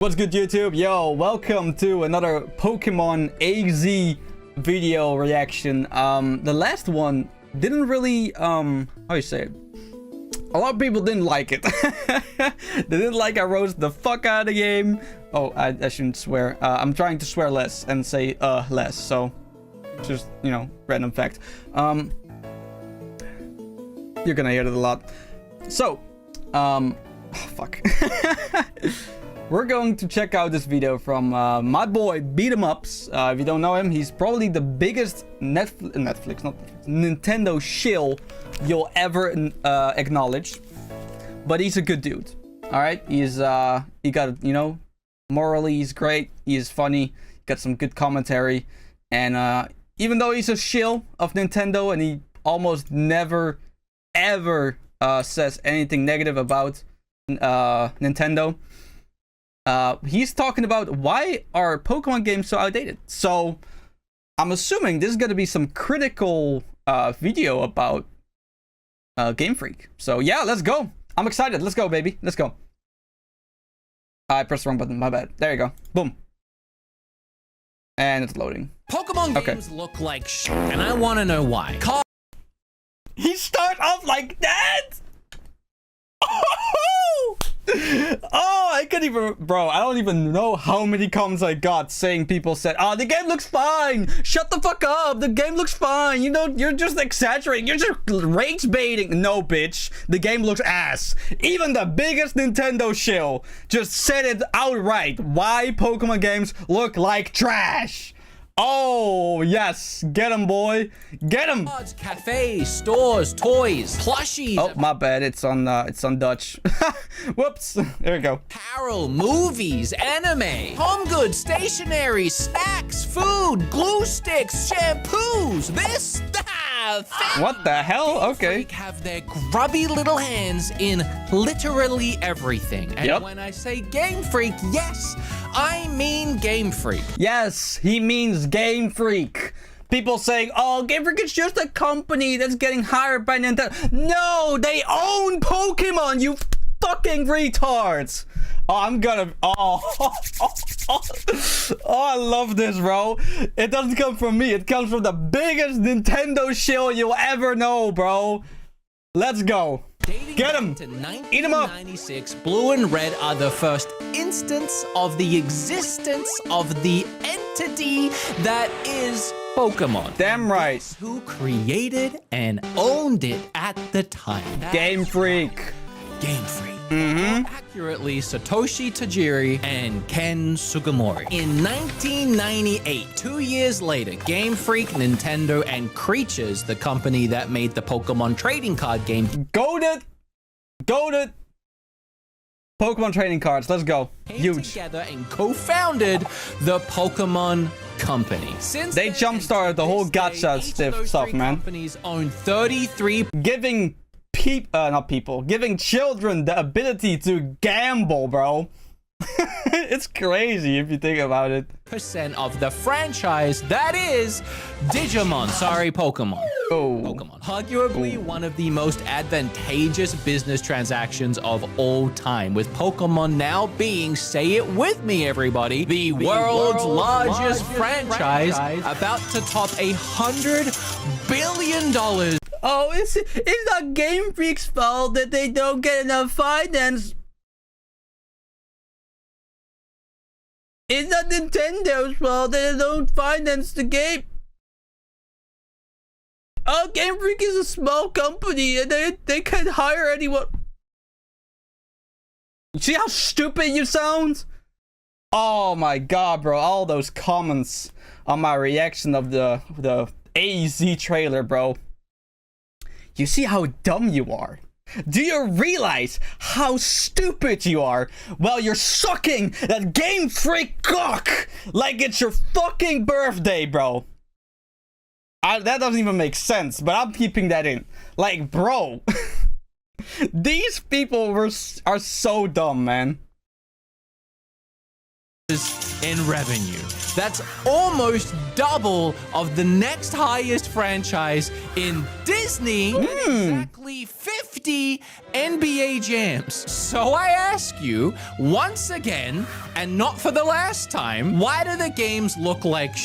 What's good, YouTube? Yo, welcome to another Pokemon AZ video reaction. The last one didn't really, how do you say it? A lot of people didn't like it. They didn't like I roast the fuck out of the game. Oh, I shouldn't swear. I'm trying to swear less and say less, so just, you know, random fact. You're gonna hear it a lot. So, fuck. We're going to check out this video from my boy Beat'em-Ups. If you don't know him, he's probably the biggest Nintendo shill you'll ever acknowledge. But he's a good dude. All right, he got, you know, morally he's great. He is funny. Got some good commentary, and even though he's a shill of Nintendo and he almost never ever says anything negative about Nintendo. He's talking about why are Pokemon games so outdated. So I'm assuming this is going to be some critical video about Gamefreak. So yeah, let's go. I'm excited. Let's go, baby. Let's go. I pressed the wrong button. My bad. There you go. Boom. And it's loading. Pokemon games look like shit, and I want to know why. He starts off like that? Oh, I can't even, bro, I don't even know how many comments I got saying people said, oh, the game looks fine. Shut the fuck up. The game looks fine. You know, you're just exaggerating. You're just rage baiting. No, bitch. The game looks ass. Even the biggest Nintendo shill just said it outright. Why Pokemon games look like trash. Oh, yes. Get him, boy. Get him. Cafes, stores, toys, plushies. Oh, my bad. It's on Dutch. Whoops. There we go. Apparel, movies, anime, home goods, stationery, snacks, food, glue sticks, shampoos. This what the hell? Okay. Have their grubby little hands in literally everything. And when I say Game Freak, yes, I mean Game Freak. Yes, he means Game Freak. People saying, oh, Game Freak is just a company that's getting hired by Nintendo. No, they own Pokemon, you fucking retards. Oh, I'm gonna, oh, I love this, bro. It doesn't come from me. It comes from the biggest Nintendo shill you'll ever know, bro. Let's go. Get him. Eat him up. 1996, Blue and Red are the first instance of the existence of the entity that is Pokemon. Damn right. Who created and owned it at the time? Game Freak. Game Freak. More accurately, Satoshi Tajiri and Ken Sugimori. In 1998, 2 years later, Game Freak, Nintendo, and Creatures, the company that made the Pokemon trading card game, Goated Pokemon trading cards. Let's go. Huge. Together and co-founded the Pokemon Company. Since they jump-started the whole gacha stuff, man. Companies own 33, giving giving children the ability to gamble, bro. It's crazy if you think about it. % of the franchise that is Digimon. Sorry, Pokemon. Oh. Pokemon. Arguably one of the most advantageous business transactions of all time, with Pokemon now being, say it with me, everybody, the world's largest franchise, about to top $100 billion. Oh, it's not Game Freak's fault that they don't get enough finance. It's not Nintendo's fault that they don't finance the game. Oh, Game Freak is a small company and they can't hire anyone. You see how stupid you sound? Oh my god, bro. All those comments on my reaction of the AZ trailer, bro. You see how dumb you are? Do you realize how stupid you are? Well, you're sucking that Game Freak cock like it's your fucking birthday, bro. That doesn't even make sense, but I'm keeping that in. Like, bro. These people are so dumb, man. in revenue. That's almost double of the next highest franchise in Disney, and exactly 50 NBA Jams. So I ask you, once again, and not for the last time, why do the games look like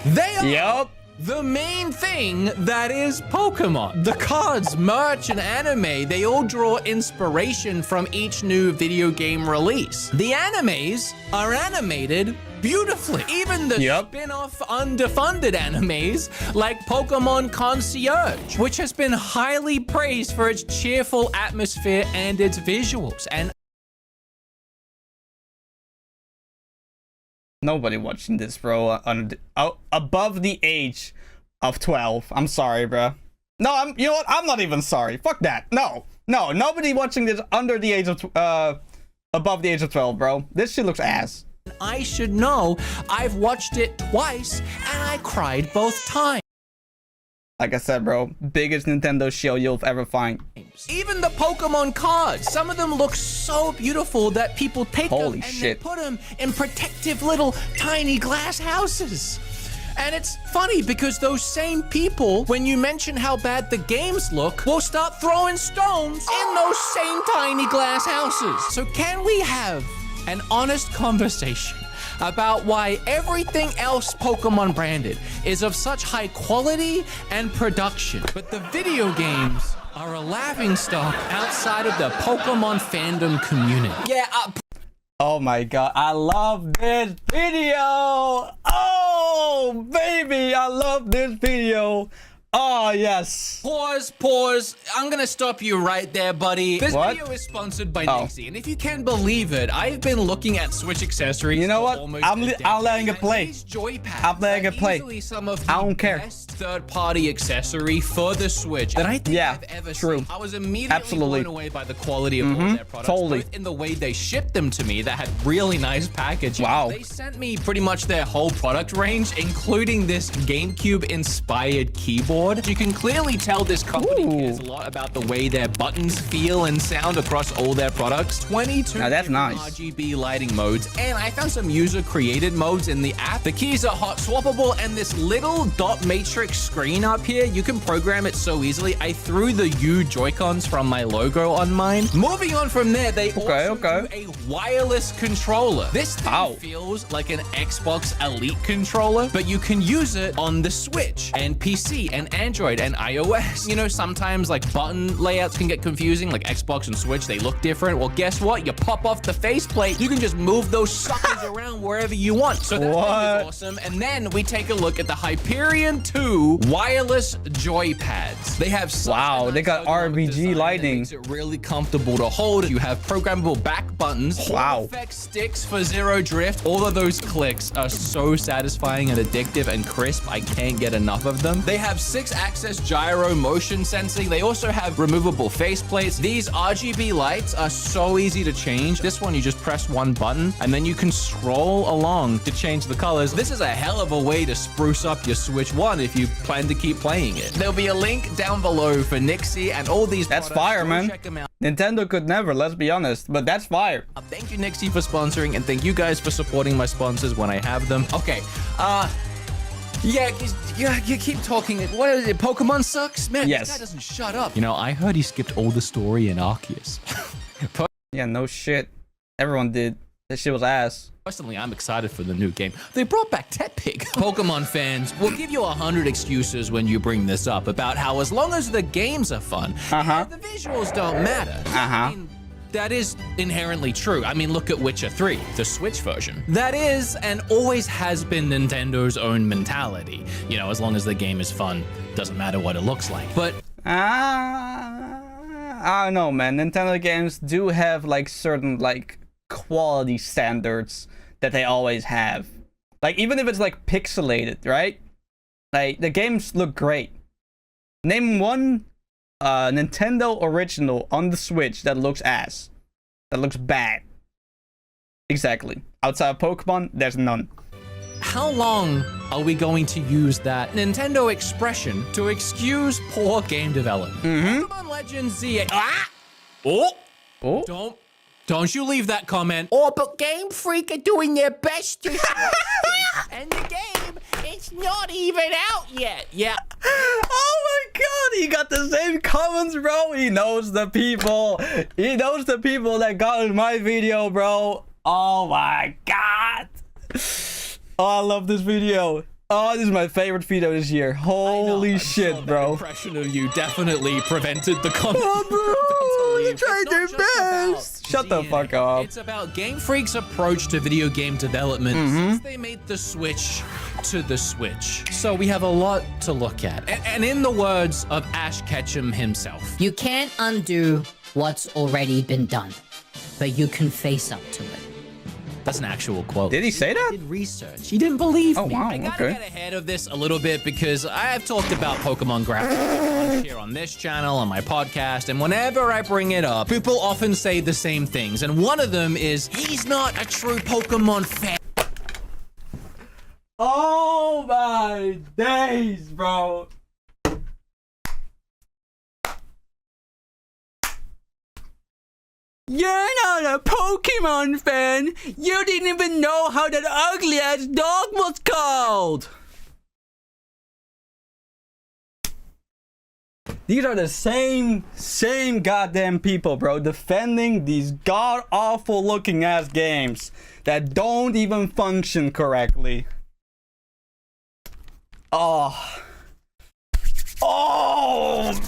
They are the main thing that is Pokemon. The cards, merch, and anime, they all draw inspiration from each new video game release. The animes are animated beautifully. Even the spin-off underfunded animes like Pokemon Concierge, which has been highly praised for its cheerful atmosphere and its visuals. And nobody watching this, bro, above the age of 12. I'm sorry, bro. No, you know what? I'm not even sorry. Fuck that. No, nobody watching this under the age of above the age of 12, bro. This shit looks ass. I should know. I've watched it twice and I cried both times. Like I said, bro, biggest Nintendo show you'll ever find. Even the Pokemon cards, some of them look so beautiful that people take them and they put them in protective little tiny glass houses. And it's funny because those same people, when you mention how bad the games look, will start throwing stones in those same tiny glass houses. So can we have an honest conversation about why everything else Pokemon branded is of such high quality and production, but the video games are a laughingstock outside of the Pokemon fandom community? Yeah, oh my god, I love this video! Oh, baby, I love this video! Oh, yes. Pause. I'm gonna stop you right there, buddy. This video is sponsored by Nixie, and if you can believe it, I've been looking at Switch accessories. You know what? I'm letting it play. I'm letting it play. I don't care. Best third-party accessory for the Switch that I think I've ever seen. I was immediately blown away by the quality of all their products, both in the way they shipped them to me that had really nice packaging. Wow. They sent me pretty much their whole product range, including this GameCube-inspired keyboard. You can clearly tell this company cares a lot about the way their buttons feel and sound across all their products. 22 RGB lighting modes, and I found some user-created modes in the app. The keys are hot swappable, and this little dot matrix screen up here, you can program it so easily. I threw the U Joy-Cons from my logo on mine. Moving on from there, they also do a wireless controller. This thing feels like an Xbox Elite controller, but you can use it on the Switch and PC and Android and iOS. You know, sometimes like button layouts can get confusing, like Xbox and Switch, they look different. Well, guess what? You pop off the faceplate, you can just move those suckers around wherever you want. So that thing is awesome. And then we take a look at the Hyperion 2 wireless joypads. They have they got RGB lighting. Makes it really comfortable to hold. You have programmable back buttons. Effect sticks for zero drift. All of those clicks are so satisfying and addictive and crisp. I can't get enough of them. They have 6-axis gyro motion sensing. They also have removable faceplates. These RGB lights are so easy to change. This one, you just press one button and then you can scroll along to change the colors. This is a hell of a way to spruce up your Switch 1 if you plan to keep playing it. There'll be a link down below for Nixie and all these products. That's fire, man. Check them out. Nintendo could never, let's be honest, but that's fire. Thank you, Nixie, for sponsoring, and thank you guys for supporting my sponsors when I have them. Okay, yeah, you keep talking. What is it? Pokemon sucks? Man, this guy doesn't shut up. You know, I heard he skipped all the story in Arceus. Yeah, no shit. Everyone did. That shit was ass. Personally, I'm excited for the new game. They brought back Tepig. Pokemon fans will give you 100 excuses when you bring this up about how as long as the games are fun, the visuals don't matter. I mean, that is inherently true. I mean, look at Witcher 3, the Switch version. That is and always has been Nintendo's own mentality. You know, as long as the game is fun, doesn't matter what it looks like. But I don't know, man. Nintendo games do have like certain like quality standards that they always have. Like even if it's like pixelated, right? Like the games look great. Name one Nintendo original on the Switch that looks ass. That looks bad. Exactly. Outside of Pokemon, there's none. How long are we going to use that Nintendo expression to excuse poor game development? Pokemon Legends Z. Don't you leave that comment. Oh, but Game Freak are doing their best to and the game, it's not even out yet. Yeah. Oh my god, he got the same comments, bro. He knows the people. He knows the people that got in my video, bro. Oh my god. Oh, I love this video. Oh, this is my favorite video this year. Holy shit, bro. Impression of you definitely prevented the comment. Oh, bro, they tried their best. Shut the fuck up. It's about Game Freak's approach to video game development since they made the switch to the Switch. So we have a lot to look at. And in the words of Ash Ketchum himself, you can't undo what's already been done, but you can face up to it. that's an actual quote. Did he say that? I did research. He didn't believe me. Oh, wow, I gotta okay. get ahead of this a little bit because I've talked about Pokemon graphics here on this channel, on my podcast, and whenever I bring it up, people often say the same things. And one of them is, he's not a true Pokemon fan. Oh my days, bro. You're not a Pokemon fan. You didn't even know how that ugly ass dog was called. These are the same goddamn people, bro, defending these god-awful looking ass games that don't even function correctly. Oh,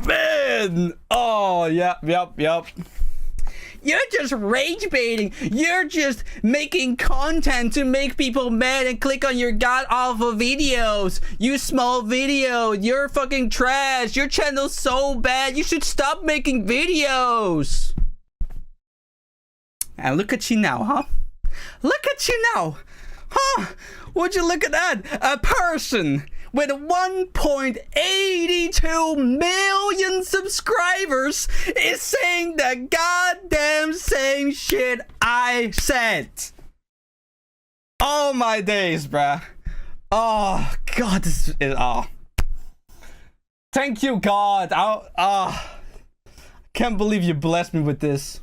man. Oh, yep. You're just rage baiting. You're just making content to make people mad and click on your god awful videos. You small video. You're fucking trash. Your channel's so bad. You should stop making videos. And look at you now, huh? Look at you now. Huh? Would you look at that? A person with 1.82 million subscribers is saying the goddamn same shit I said. Oh my days, bruh. Oh god, this is thank you, God. Can't believe you blessed me with this.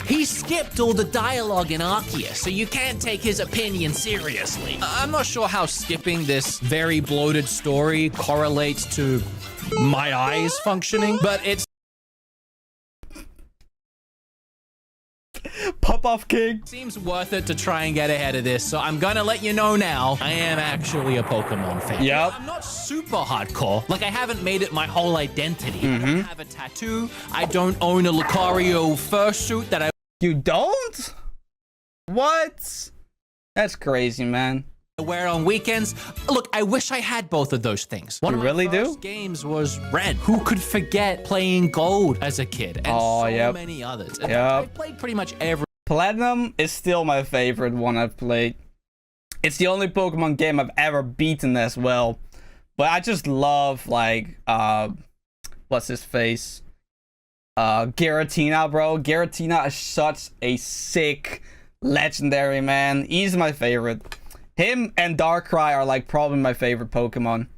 He skipped all the dialogue in Arceus, so you can't take his opinion seriously. I'm not sure how skipping this very bloated story correlates to my eyes functioning, but it's Pop-off king. seems worth it to try and get ahead of this, so I'm gonna let you know now, I am actually a Pokemon fan. Yep. I'm not super hardcore. Like, I haven't made it my whole identity. I don't have a tattoo. I don't own a Lucario fursuit that I You don't? What? That's crazy, man. wear on weekends. Look, I wish I had both of those things. One You of my really first do? games was Red. Who could forget playing Gold as a kid? And so yep. many others. Yep. I played pretty much every Platinum is still my favorite one I've played. It's the only Pokemon game I've ever beaten as well. But I just love, like, what's his face? Giratina, bro. Giratina is such a sick legendary, man. He's my favorite. Him and Darkrai are, like, probably my favorite Pokemon.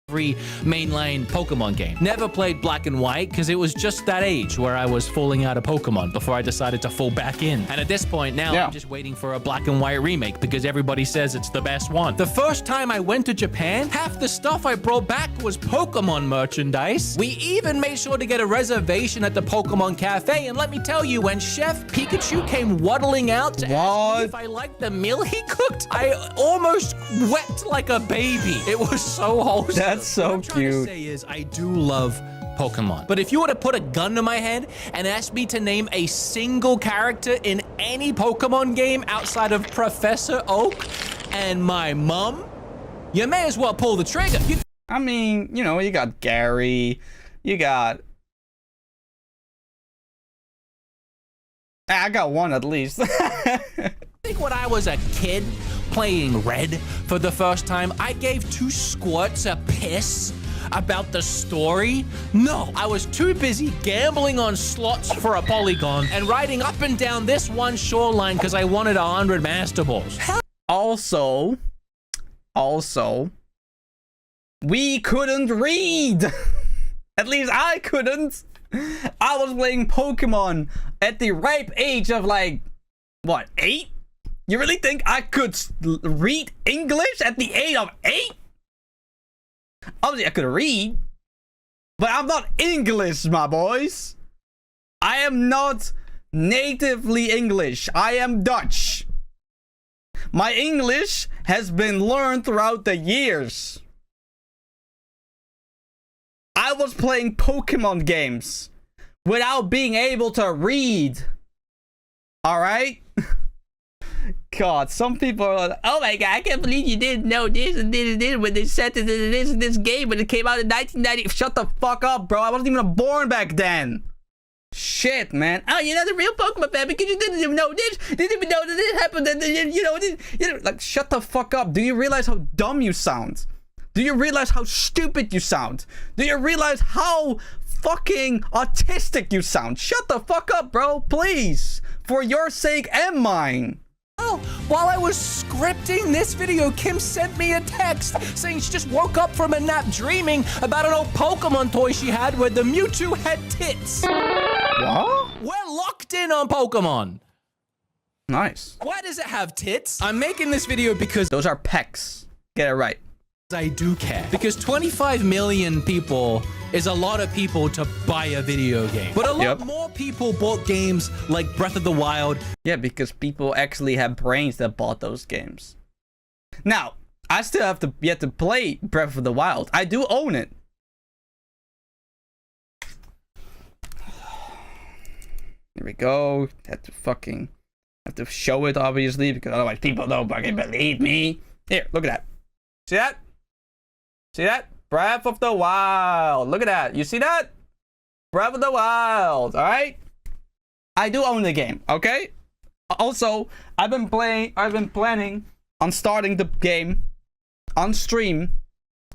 mainline Pokemon game. Never played Black and White because it was just that age where I was falling out of Pokemon before I decided to fall back in. And at this point now, I'm just waiting for a Black and White remake because everybody says it's the best one. The first time I went to Japan, half the stuff I brought back was Pokemon merchandise. We even made sure to get a reservation at the Pokemon Cafe, and let me tell you, when Chef Pikachu came waddling out to ask me if I liked the meal he cooked, I almost wept like a baby. It was so wholesome. That's so what I'm trying to cute. say is I do love Pokemon. But if you were to put a gun to my head and ask me to name a single character in any Pokemon game outside of Professor Oak and my mom, you may as well pull the trigger. I mean, you know, you got Gary, you got... I got one at least. I think when I was a kid playing Red for the first time, I gave 2 squirts a piss about the story. No, I was too busy gambling on slots for a polygon and riding up and down this one shoreline because I wanted 100 Master Balls. Also, we couldn't read. At least I couldn't. I was playing Pokemon at the ripe age of like, what, 8? You really think I could read English at the age of 8? Obviously, I could read, but I'm not English, my boys. I am not natively English. I am Dutch. My English has been learned throughout the years. I was playing Pokemon games without being able to read. Alright? God, some people are like, oh my god, I can't believe you didn't know this and this and this when they said this in this game when it came out in 1990. Shut the fuck up, bro. I wasn't even born back then. Shit, man. Oh, you're not a real Pokemon fan because you didn't even know this. Didn't even know that this happened. And you know, like, shut the fuck up. Do you realize how dumb you sound? Do you realize how stupid you sound? Do you realize how fucking autistic you sound? Shut the fuck up, bro. Please. For your sake and mine. Oh, while I was scripting this video, Kim sent me a text saying she just woke up from a nap dreaming about an old Pokemon toy she had where the Mewtwo had tits. What? We're locked in on Pokemon. Nice. Why does it have tits? I'm making this video because Those are pecs. Get it right. I do care. Because 25 million people is a lot of people to buy a video game. But a lot more people bought games like Breath of the Wild. Yeah, because people actually have brains that bought those games. Now, I still have to yet to play Breath of the Wild. I do own it. Here we go. Have to show it, obviously, because otherwise people don't fucking believe me. Here, look at that. See that? See that? Breath of the Wild. Look at that. You see that? Breath of the Wild. All right. I do own the game. Okay. Also, I've been planning on starting the game on stream.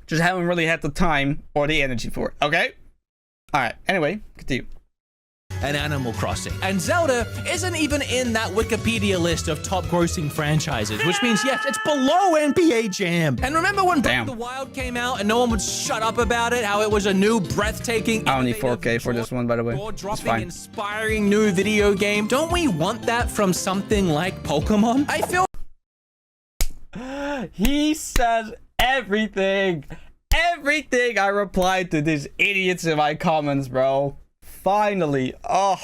Just haven't really had the time or the energy for it. Okay. All right. Anyway, continue. And Animal Crossing. And Zelda isn't even in that Wikipedia list of top grossing franchises, which means, yes, it's below NBA Jam. And remember when Breath of the Wild came out and no one would shut up about it, how it was a new breathtaking, I don't need 4K for this one, by the way. It's fine. Inspiring new video game. Don't we want that from something like Pokemon? I feel he says everything I replied to these idiots in my comments, bro. Finally, a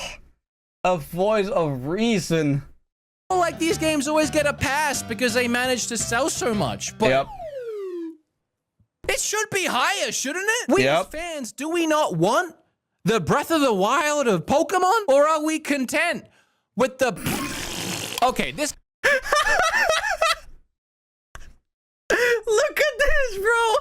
voice of reason. Like these games always get a pass because they manage to sell so much, but it should be higher, shouldn't it? We as fans, do we not want the Breath of the Wild of Pokemon, or are we content with the? Okay, this. Look at this, bro.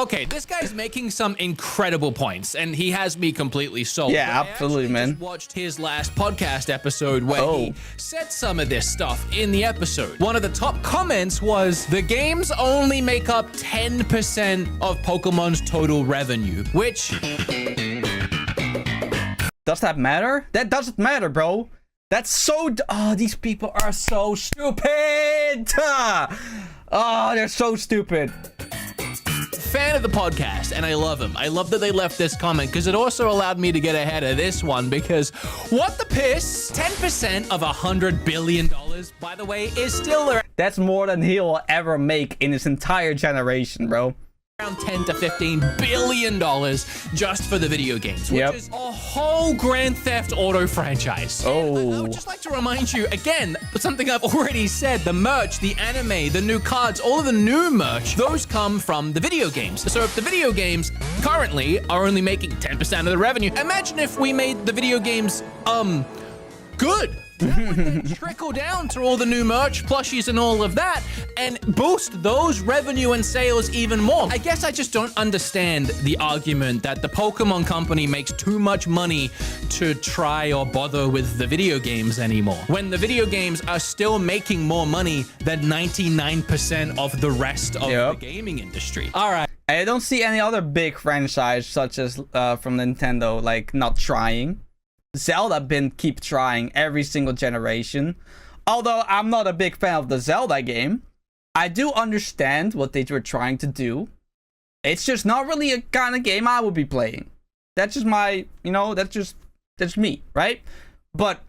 Okay, this guy's making some incredible points, and he has me completely sold. Yeah, absolutely, man. Just watched his last podcast episode where he said some of this stuff in the episode. One of the top comments was, the games only make up 10% of Pokemon's total revenue, which... Does that matter? That doesn't matter, bro. That's so... Oh, these people are so stupid. Oh, they're so stupid. Fan of the podcast, and I love him. I love that they left this comment because it also allowed me to get ahead of this one, because what the piss? 10% of $100 billion, by the way, is still that's more than he'll ever make in his entire generation, bro. Around 10 to 15 billion dollars just for the video games, which is a whole Grand Theft Auto franchise. I would just like to remind you again, something I've already said, the merch, the anime, the new cards, all of the new merch, those come from the video games. So if the video games currently are only making 10% of the revenue, imagine if we made the video games good. That would then trickle down to all the new merch, plushies, and all of that, and boost those revenue and sales even more. I guess I just don't understand the argument that the Pokemon company makes too much money to try or bother with the video games anymore, when the video games are still making more money than 99% of the rest of the gaming industry. All right. I don't see any other big franchise such as from Nintendo, like, not trying. Zelda keep trying every single generation. Although I'm not a big fan of the Zelda game, I do understand what they were trying to do. It's just not really a kind of game I would be playing. That's just my, that's me, right? But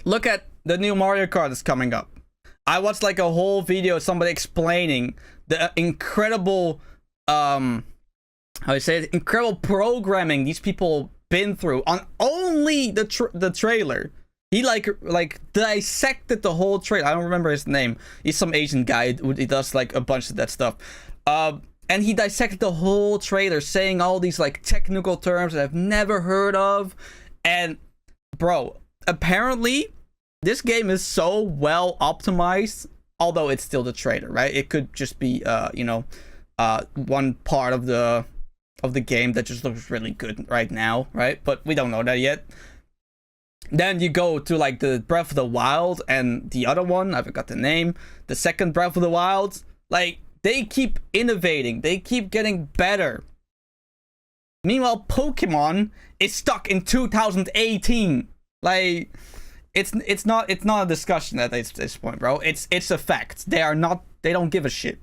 look at the new Mario Kart that's coming up. I watched like a whole video of somebody explaining the incredible, incredible programming these people been through on only the trailer. He like dissected the whole trailer. I don't remember his name. He's some Asian guy. He does like a bunch of that stuff. And he dissected the whole trailer, saying all these like technical terms that I've never heard of. And bro, apparently this game is so well optimized, although it's still the trailer, right? It could just be one part of the game that just looks really good right now, right? But we don't know that yet. Then you go to like the Breath of the Wild and the other one, I forgot the name, the second Breath of the Wild. Like, they keep innovating, they keep getting better. Meanwhile, Pokemon is stuck in 2018. Like, it's not a discussion at this point, bro. It's a fact. They don't give a shit.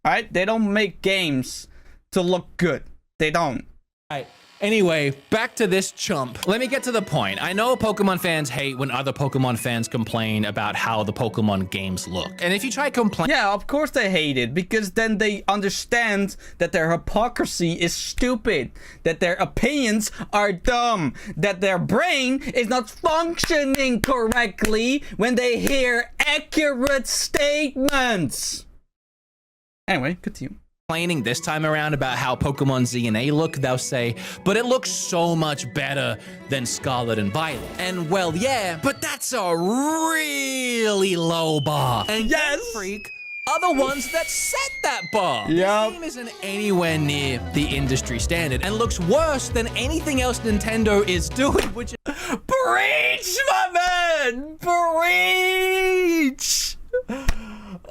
Alright? They don't make games to look good. They don't. Right. Anyway, back to this chump. Let me get to the point. I know Pokemon fans hate when other Pokemon fans complain about how the Pokemon games look. And if you try complaining... Yeah, of course they hate it, because then they understand that their hypocrisy is stupid, that their opinions are dumb, that their brain is not functioning correctly when they hear accurate statements. Anyway, continue. Complaining this time around about how Pokemon Z and A look, they'll say, but it looks so much better than Scarlet and Violet. And well, yeah, but that's a really low bar. And Gamefreak are the ones that set that bar. Yep. This game isn't anywhere near the industry standard and looks worse than anything else Nintendo is doing, which is... Preach, my man! Preach!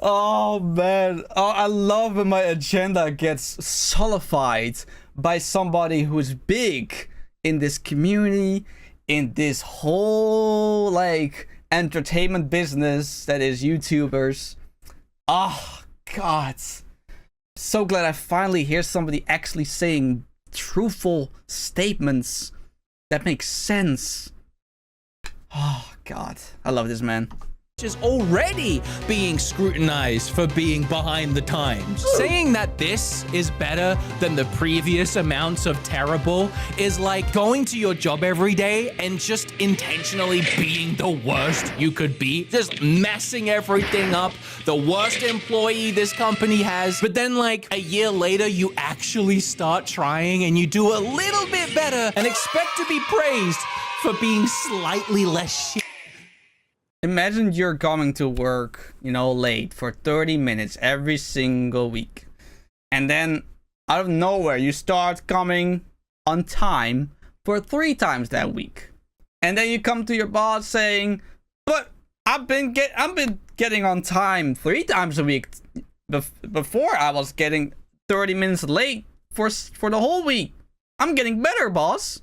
Oh man, I love when my agenda gets solidified by somebody who's big in this community, in this whole like entertainment business that is YouTubers. Oh god, so glad I finally hear somebody actually saying truthful statements that make sense. Oh god, I love this man. Is already being scrutinized for being behind the times. Saying that this is better than the previous amounts of terrible is like going to your job every day and just intentionally being the worst you could be, just messing everything up, the worst employee this company has, but then like a year later you actually start trying and you do a little bit better and expect to be praised for being slightly less shit. Imagine you're coming to work, late for 30 minutes every single week. And then out of nowhere, you start coming on time for 3 times that week. And then you come to your boss saying, but I've been getting on time 3 times a week. Before I was getting 30 minutes late for the whole week. I'm getting better, boss.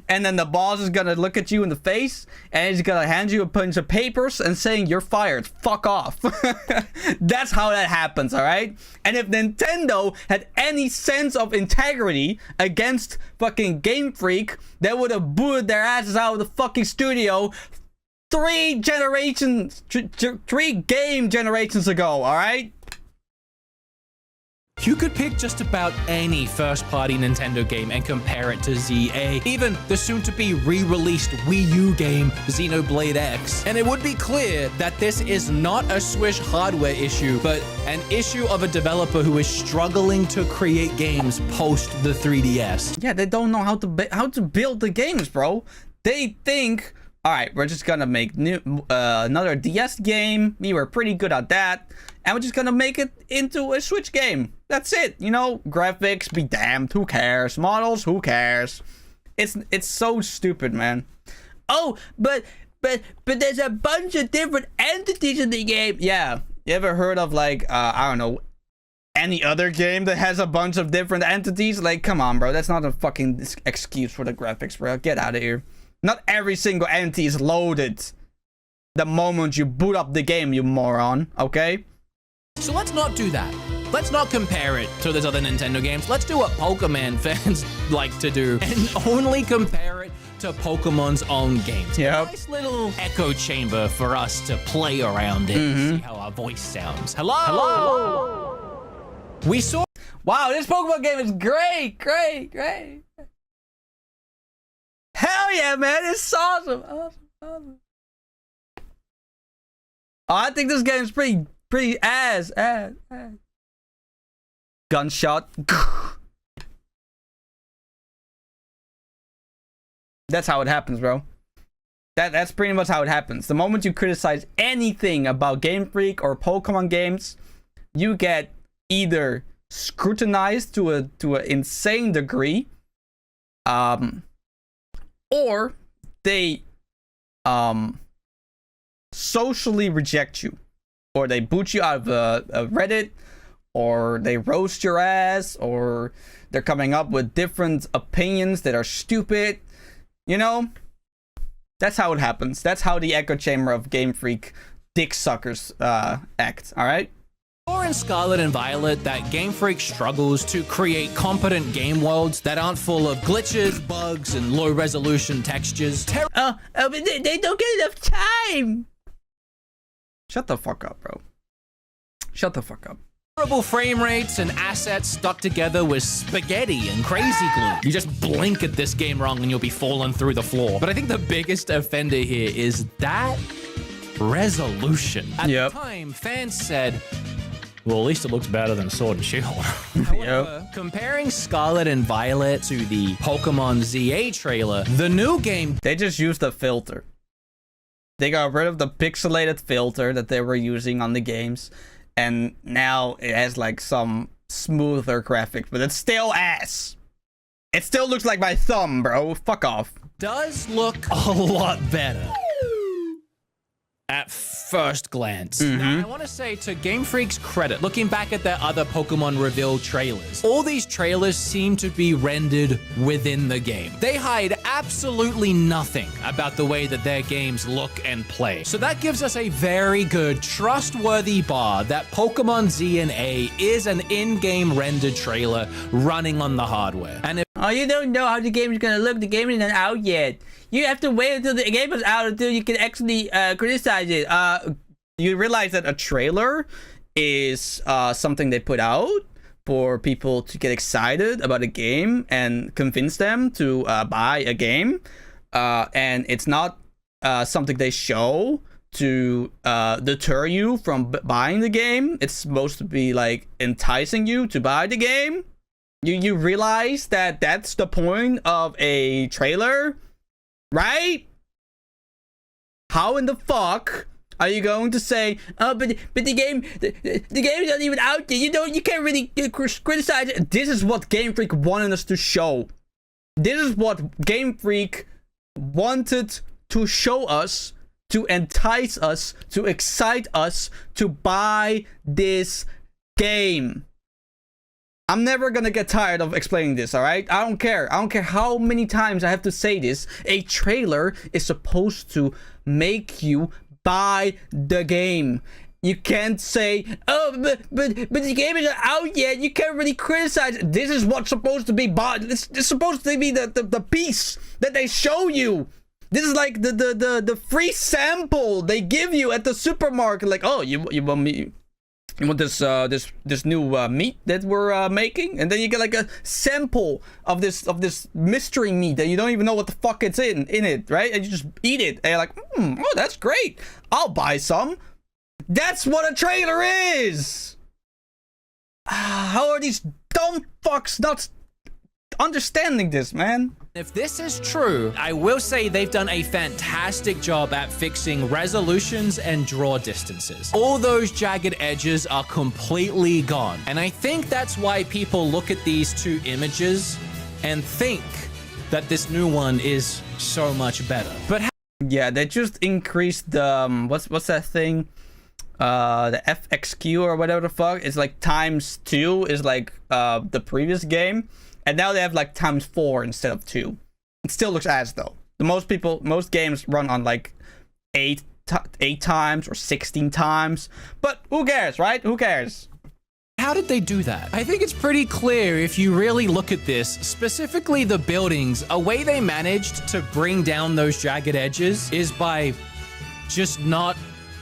And then the boss is gonna look at you in the face and he's gonna hand you a bunch of papers and saying you're fired. Fuck off. That's how that happens, alright? And if Nintendo had any sense of integrity against fucking Gamefreak, they would have booted their asses out of the fucking studio 3 game generations ago, alright? You could pick just about any first-party Nintendo game and compare it to ZA, even the soon-to-be re-released Wii U game, Xenoblade X, and it would be clear that this is not a Swish hardware issue, but an issue of a developer who is struggling to create games post the 3DS. Yeah, they don't know how to build the games, bro. They think, all right, we're just gonna make another DS game. We were pretty good at that. And we're just gonna make it into a Switch game. That's it. Graphics, be damned. Who cares? Models, who cares? It's so stupid, man. Oh, but there's a bunch of different entities in the game. Yeah. You ever heard of like, I don't know, any other game that has a bunch of different entities? Like, come on, bro. That's not a fucking excuse for the graphics, bro. Get out of here. Not every single entity is loaded the moment you boot up the game, you moron. Okay? So let's not do that. let's not compare it to those other Nintendo games. Let's do what Pokemon fans like to do and only compare it to Pokemon's own games. Yep. Nice little echo chamber for us to play around in, see how our voice sounds. Hello? Hello? We saw... Wow, this Pokemon game is great, great. Hell yeah, man, it's awesome. Oh, I think this game's pretty ass. Gunshot. That's how it happens, bro. That's pretty much how it happens. The moment you criticize anything about Game Freak or Pokemon games, you get either scrutinized to an insane degree, or they socially reject you, or they boot you out of Reddit, or they roast your ass, or they're coming up with different opinions that are stupid. You know, that's how it happens. That's how the echo chamber of Game Freak dick suckers act. All right. Or in Scarlet and Violet that Game Freak struggles to create competent game worlds that aren't full of glitches, bugs, and low resolution textures. But they don't get enough time. Shut the fuck up, bro. Shut the fuck up. Terrible frame rates and assets stuck together with spaghetti and crazy glue. You just blink at this game wrong and you'll be falling through the floor. But I think the biggest offender here is that resolution. At the time, fans said, well, at least it looks better than Sword and Shield. However, comparing Scarlet and Violet to the Pokemon ZA trailer, the new game... They just used a filter. They got rid of the pixelated filter that they were using on the games. And now it has like some smoother graphics, but it's still ass. It still looks like my thumb, bro. Fuck off. Does look a lot better at first glance. Now, I want to say, to Game Freak's credit, looking back at their other Pokemon reveal trailers, all these trailers seem to be rendered within the game. They hide absolutely nothing about the way that their games look and play. So that gives us a very good, trustworthy bar that Pokemon Z and A is an in-game rendered trailer running on the hardware. And if you don't know how the game is gonna look. The game isn't out yet. You have to wait until the game is out until you can actually criticize it. You realize that a trailer is something they put out for people to get excited about a game and convince them to buy a game. And it's not something they show to deter you from buying the game. It's supposed to be like enticing you to buy the game. You realize that that's the point of a trailer, right? How in the fuck are you going to say, oh, but the game is not even out yet. You can't really criticize it. This is what Game Freak wanted us to show. This is what Game Freak wanted to show us, to entice us, to excite us to buy this game. I'm never gonna get tired of explaining this, alright? I don't care how many times I have to say this. A trailer is supposed to make you buy the game. You can't say, oh, but the game isn't out yet. You can't really criticize it. This is what's supposed to be bought. It's supposed to be the piece that they show you. This is like the free sample they give you at the supermarket. Like, oh, you want me... You want this new meat that we're making, and then you get like a sample of this mystery meat that you don't even know what the fuck it's in it, right? And you just eat it, and you're like, oh, that's great. I'll buy some. That's what a trailer is. How are these dumb fucks not understanding this, man? If this is true, I will say they've done a fantastic job at fixing resolutions and draw distances. All those jagged edges are completely gone. And I think that's why people look at these two images and think that this new one is so much better. But yeah, they just increased the what's that thing? The FXQ or whatever the fuck. It's like ×2 is like the previous game. And now they have like ×4 instead of 2. It still looks ass though. Most games run on like 8 times or 16 times. But who cares, right? Who cares? How did they do that? I think it's pretty clear if you really look at this, specifically the buildings, a way they managed to bring down those jagged edges is by just not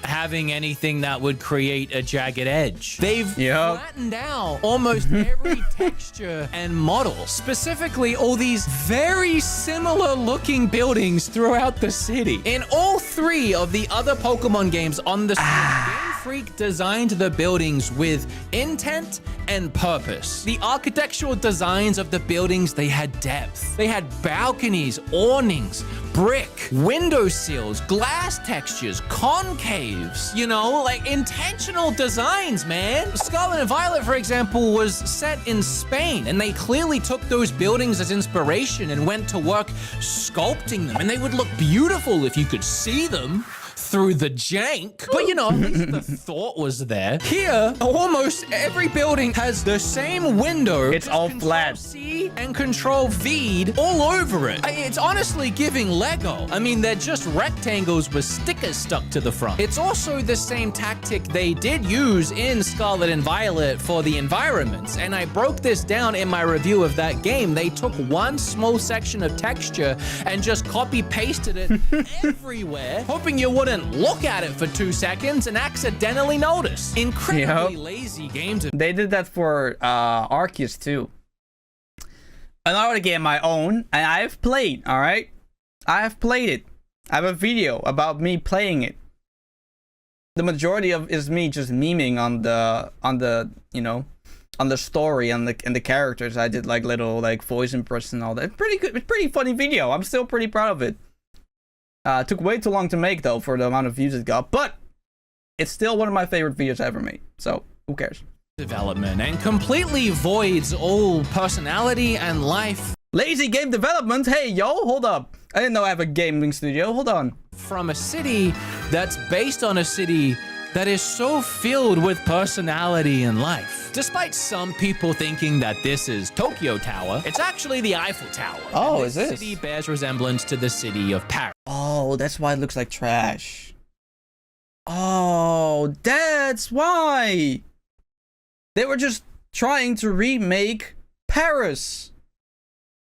having anything that would create a jagged edge. They've flattened out almost every texture and model. Specifically, all these very similar looking buildings throughout the city. In all 3 of the other Pokemon games on the Gamefreak designed the buildings with intent and purpose. The architectural designs of the buildings, they had depth. They had balconies, awnings, brick, window sills, glass textures, concaves, you know, like intentional designs, man. Scarlet and Violet, for example, was set in Spain, and they clearly took those buildings as inspiration and went to work sculpting them, and they would look beautiful if you could see them through the jank. But you know, at least the thought was there. Here, almost every building has the same window. It's all flat. C and Control V all over it. It's honestly giving Lego. I mean, they're just rectangles with stickers stuck to the front. It's also the same tactic they did use in Scarlet and Violet for the environments. And I broke this down in my review of that game. They took one small section of texture and just copy pasted it everywhere, hoping you wouldn't look at it for 2 seconds and accidentally notice. Incredibly lazy game. They did that for Arceus too. Another game I own, and I've played, alright? I have played it. I have a video about me playing it. The majority of is me just memeing on the you know, on the story and the characters. I did like little like voice impressions and all that. It's pretty good. It's pretty funny video. I'm still pretty proud of it. Took way too long to make though for the amount of views it got, but it's still one of my favorite videos I ever made. So who cares? Development and completely voids all personality and life. Lazy game development. Hey yo, hold up. I didn't know I have a gaming studio. Hold on. From a city that's based on a city that is so filled with personality and life. Despite some people thinking that this is Tokyo Tower, it's actually the Eiffel Tower. Oh, is this? The city bears resemblance to the city of Paris. Oh, that's why it looks like trash. Oh, that's why. They were just trying to remake Paris.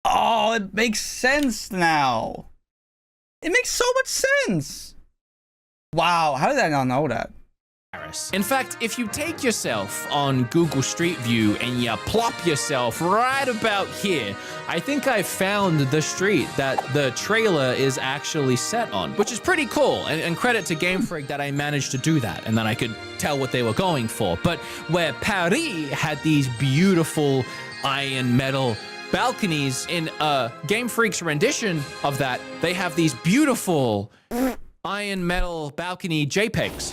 Oh, it makes sense now. It makes so much sense. Wow, how did I not know that? Paris. In fact, if you take yourself on Google Street View and you plop yourself right about here, I think I found the street that the trailer is actually set on, which is pretty cool. And credit to Gamefreak that I managed to do that, and then I could tell what they were going for. But where Paris had these beautiful iron metal balconies, in Gamefreak's rendition of that, they have these beautiful iron metal balcony JPEGs.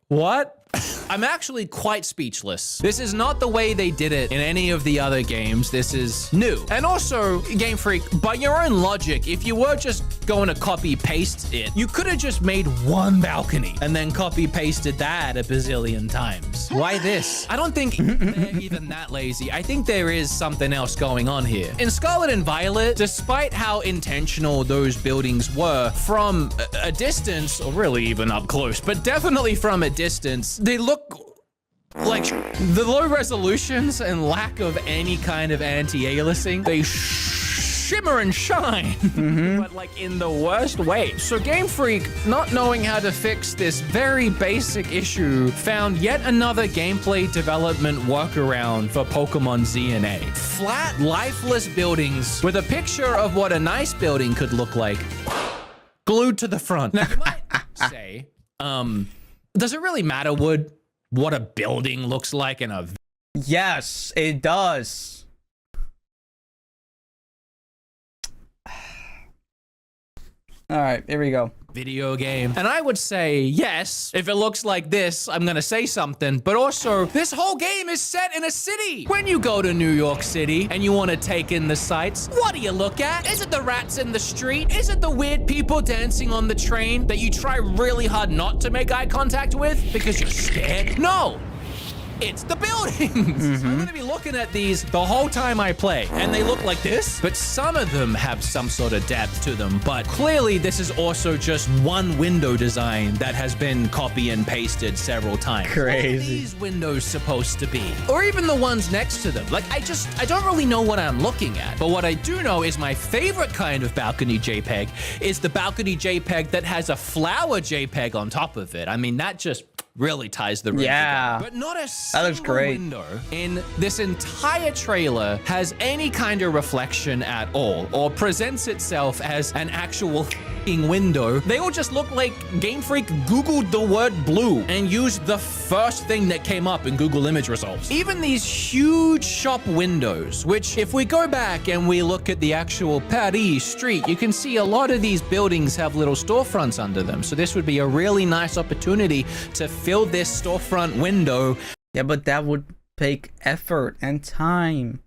What? I'm actually quite speechless. This is not the way they did it in any of the other games. This is new. And also, Game Freak, by your own logic, if you were just going to copy paste it, you could have just made one balcony and then copy pasted that a bazillion times. Why this? I don't think they're even that lazy. I think there is something else going on here. In Scarlet and Violet, despite how intentional those buildings were, from a distance, or really even up close, but definitely from a distance, they look like the low resolutions and lack of any kind of anti-aliasing. They shimmer and shine, but like in the worst way. So Game Freak, not knowing how to fix this very basic issue, found yet another gameplay development workaround for Pokemon Z and A. Flat, lifeless buildings with a picture of what a nice building could look like glued to the front. Now you might say, does it really matter, Wood, what a building looks like in a... Yes, it does. All right, here we go. Video game. And I would say, yes, if it looks like this, I'm gonna say something, but also, this whole game is set in a city. When you go to New York City and you want to take in the sights, what do you look at? Is it the rats in the street? Is it the weird people dancing on the train that you try really hard not to make eye contact with because you're scared? No. it's the buildings. I'm gonna be looking at these the whole time I play, and they look like this, but some of them have some sort of depth to them. But clearly, this is also just one window design that has been copy and pasted several times. Crazy. What are these windows supposed to be? Or even the ones next to them. Like, I don't really know what I'm looking at. But what I do know is my favorite kind of balcony JPEG is the balcony JPEG that has a flower JPEG on top of it. I mean, that just really ties the room Yeah. together. But not a That looks single great. window in this entire trailer has any kind of reflection at all, or presents itself as an actual f***ing window. They all just look like Game Freak Googled the word blue and used the first thing that came up in Google image results. Even these huge shop windows, which if we go back and we look at the actual Paris street, you can see a lot of these buildings have little storefronts under them. So this would be a really nice opportunity to fill this storefront window. Yeah, but that would take effort and time.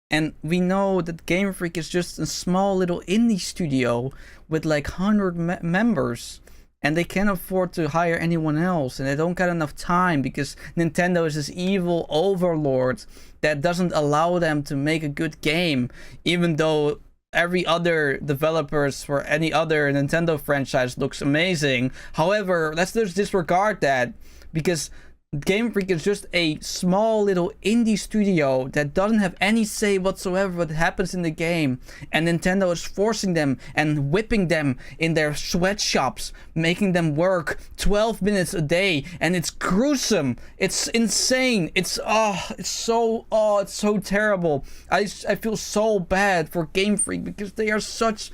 And we know that Game Freak is just a small little indie studio with like 100 members. And they can't afford to hire anyone else. And they don't got enough time because Nintendo is this evil overlord that doesn't allow them to make a good game. Even though every other developers for any other Nintendo franchise looks amazing. However, let's just disregard that because Game Freak is just a small little indie studio that doesn't have any say whatsoever what happens in the game, and Nintendo is forcing them and whipping them in their sweatshops, making them work 12 minutes a day, and it's gruesome. It's insane. It's so terrible. I feel so bad for Game Freak because they are such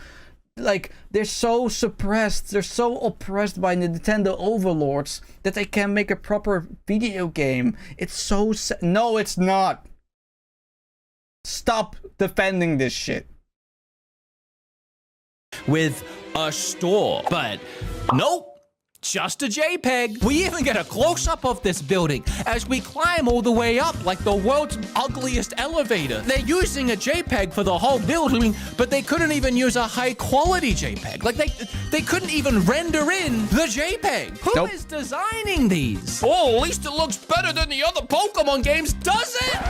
they're so suppressed, they're so oppressed by the Nintendo overlords that they can't make a proper video game. It's so no, it's not. Stop defending this shit. With a store, but nope. Just a JPEG. We even get a close-up of this building as we climb all the way up like the world's ugliest elevator. They're using a JPEG for the whole building, but they couldn't even use a high-quality JPEG. Like, they couldn't even render in the JPEG. Who is designing these? Oh, at least it looks better than the other Pokemon games, does it?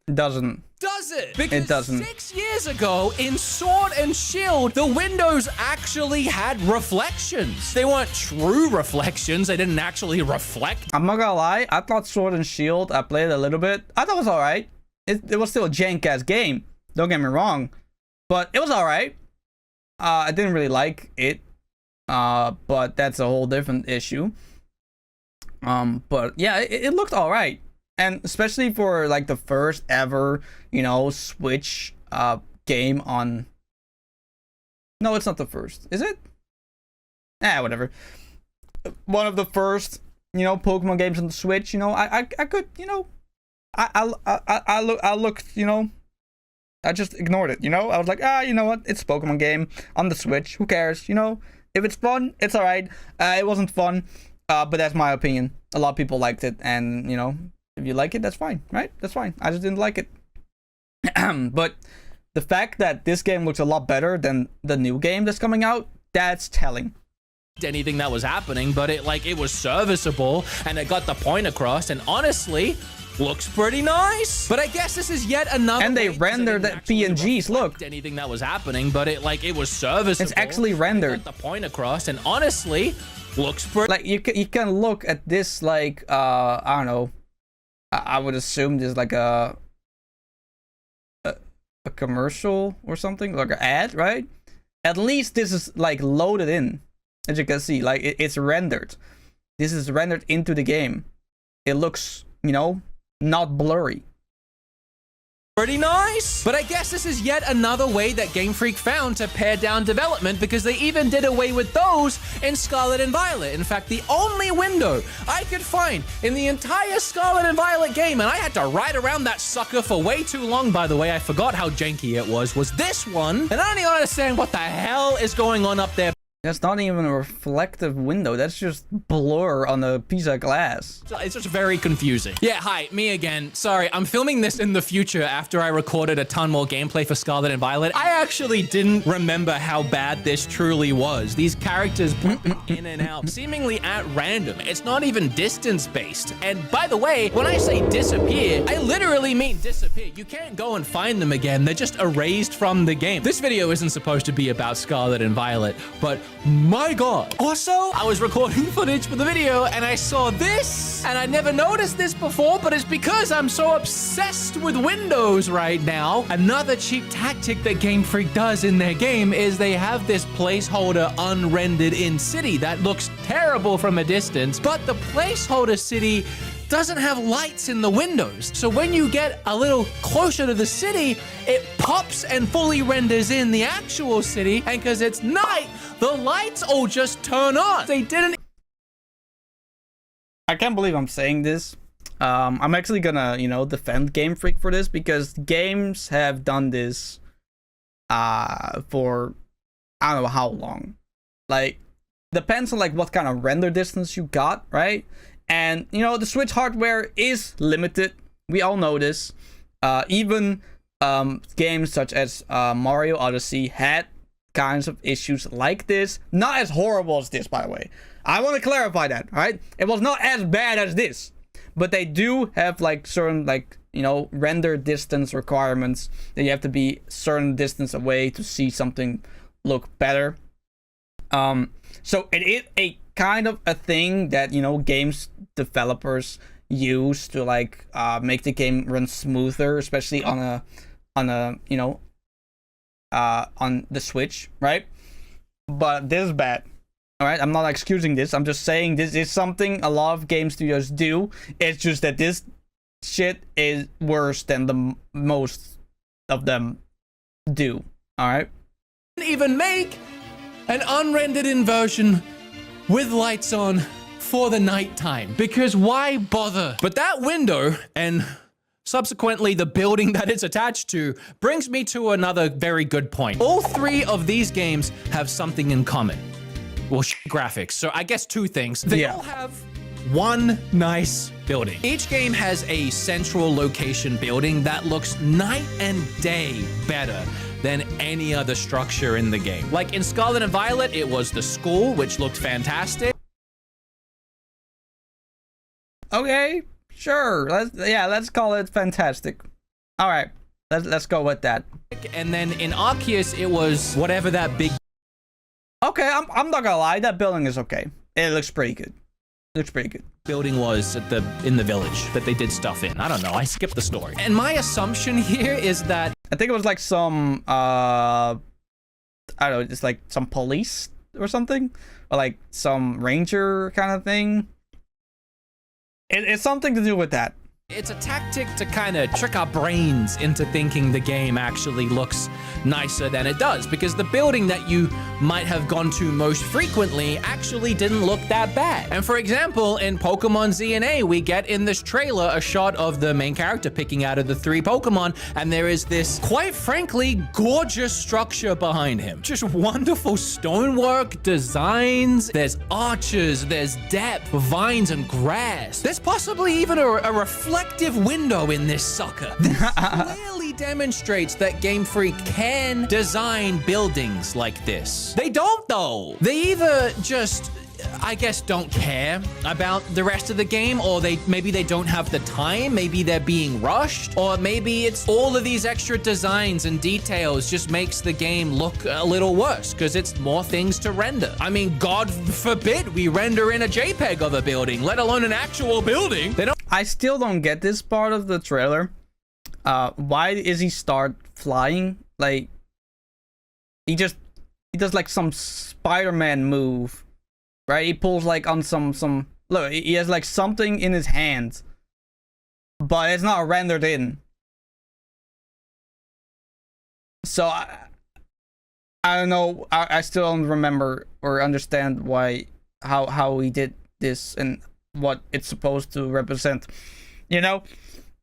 It doesn't. Does it? Because it doesn't. 6 years ago, in Sword and Shield, the windows actually had reflections. They weren't true reflections. They didn't actually reflect. I'm not gonna lie, I thought Sword and Shield, I played a little bit. I thought it was alright. It was still a jank-ass game. Don't get me wrong. But it was alright. I didn't really like it. But that's a whole different issue. But yeah, it looked alright. And especially for like the first ever, Switch game on. No, it's not the first. Is it? Whatever. One of the first, Pokemon games on the Switch. I could, I looked, I just ignored it. I was like, you know what? It's a Pokemon game on the Switch. Who cares? If it's fun, it's alright. It wasn't fun, but that's my opinion. A lot of people liked it, and if you like it, that's fine, right? That's fine. I just didn't like it. But the fact that this game looks a lot better than the new game that's coming out, that's telling. Anything that was happening, but it was serviceable and it got the point across, and honestly, looks pretty nice. But I guess this is yet another. And they rendered the PNGs. Look, anything that was happening, but it was serviceable. It's actually rendered. Got the point across, and honestly, looks pretty. Like you can look at this like I don't know. I would assume there's like a commercial or something, like an ad, right? At least this is like loaded in, as you can see, like it's rendered. This is rendered into the game. It looks, not blurry. Pretty nice. But I guess this is yet another way that Game Freak found to pare down development, because they even did away with those in Scarlet and Violet. In fact, the only window I could find in the entire Scarlet and Violet game, and I had to ride around that sucker for way too long, by the way, I forgot how janky it was this one. And I don't even understand what the hell is going on up there. That's not even a reflective window. That's just blur on a piece of glass. It's just very confusing. Yeah, hi, me again. Sorry, I'm filming this in the future after I recorded a ton more gameplay for Scarlet and Violet. I actually didn't remember how bad this truly was. These characters popping in and out, seemingly at random. It's not even distance-based. And by the way, when I say disappear, I literally mean disappear. You can't go and find them again. They're just erased from the game. This video isn't supposed to be about Scarlet and Violet, but my god. Also, I was recording footage for the video and I saw this, and I never noticed this before, but it's because I'm so obsessed with Windows right now. Another cheap tactic that Gamefreak does in their game is they have this placeholder unrendered in city that looks terrible from a distance, but the placeholder city doesn't have lights in the windows. So when you get a little closer to the city, it pops and fully renders in the actual city, and because it's night, the lights all just turn on. They didn't... I can't believe I'm saying this. I'm actually gonna, you know, defend Gamefreak for this, because games have done this for I don't know how long. Like, depends on like what kind of render distance you got, right? And, you know, the Switch hardware is limited. We all know this. Even games such as Mario Odyssey had kinds of issues like this. Not as horrible as this, by the way. I want to clarify that, right? It was not as bad as this. But they do have, like, certain, like, you know, render distance requirements. That you have to be certain distance away to see something look better. So it is a kind of a thing that, you know, games developers use to like make the game run smoother, especially on a you know on the Switch, right? But this is bad. All right, I'm not excusing this. I'm just saying this is something a lot of game studios do. It's just that this shit is worse than the most of them do. All right. Even make an unrendered in version with lights on for the nighttime, because why bother? But that window and subsequently the building that it's attached to brings me to another very good point. All three of these games have something in common. Well, graphics. So I guess two things. They all have one nice building. Each game has a central location building that looks night and day better than any other structure in the game. Like in Scarlet and Violet, it was the school, which looked fantastic. Okay, sure. Let's call it fantastic. All right, let's go with that. And then in Arceus, it was whatever that big... Okay, I'm not gonna lie, that building is okay. It looks pretty good. Looks pretty good. Building was at in the village that they did stuff in. I don't know. I skipped the story. And my assumption here is that I think it was like some I don't know, it's like some police or something, or like some ranger kind of thing. It's something to do with that. it's a tactic to kind of trick our brains into thinking the game actually looks nicer than it does, because the building that you might have gone to most frequently actually didn't look that bad. And for example, in Pokemon Z&A, we get in this trailer a shot of the main character picking out of the 3 Pokemon, and there is this, quite frankly, gorgeous structure behind him. Just wonderful stonework, designs, there's arches, there's depth, vines and grass. There's possibly even a reflective window in this sucker. This clearly demonstrates that Gamefreak can design buildings like this. They don't though. They either just, I guess, don't care about the rest of the game, or maybe they don't have the time, maybe they're being rushed, or maybe it's all of these extra designs and details just makes the game look a little worse because it's more things to render. I mean, God forbid we render in a JPEG of a building, let alone an actual building. They don't. I still don't get this part of the trailer. Why is he start flying? Like, he does like some Spider-Man move. Right, he pulls like on some look, he has like something in his hand, but it's not rendered in. So I don't know, I still don't remember or understand why, how he did this and what it's supposed to represent, you know.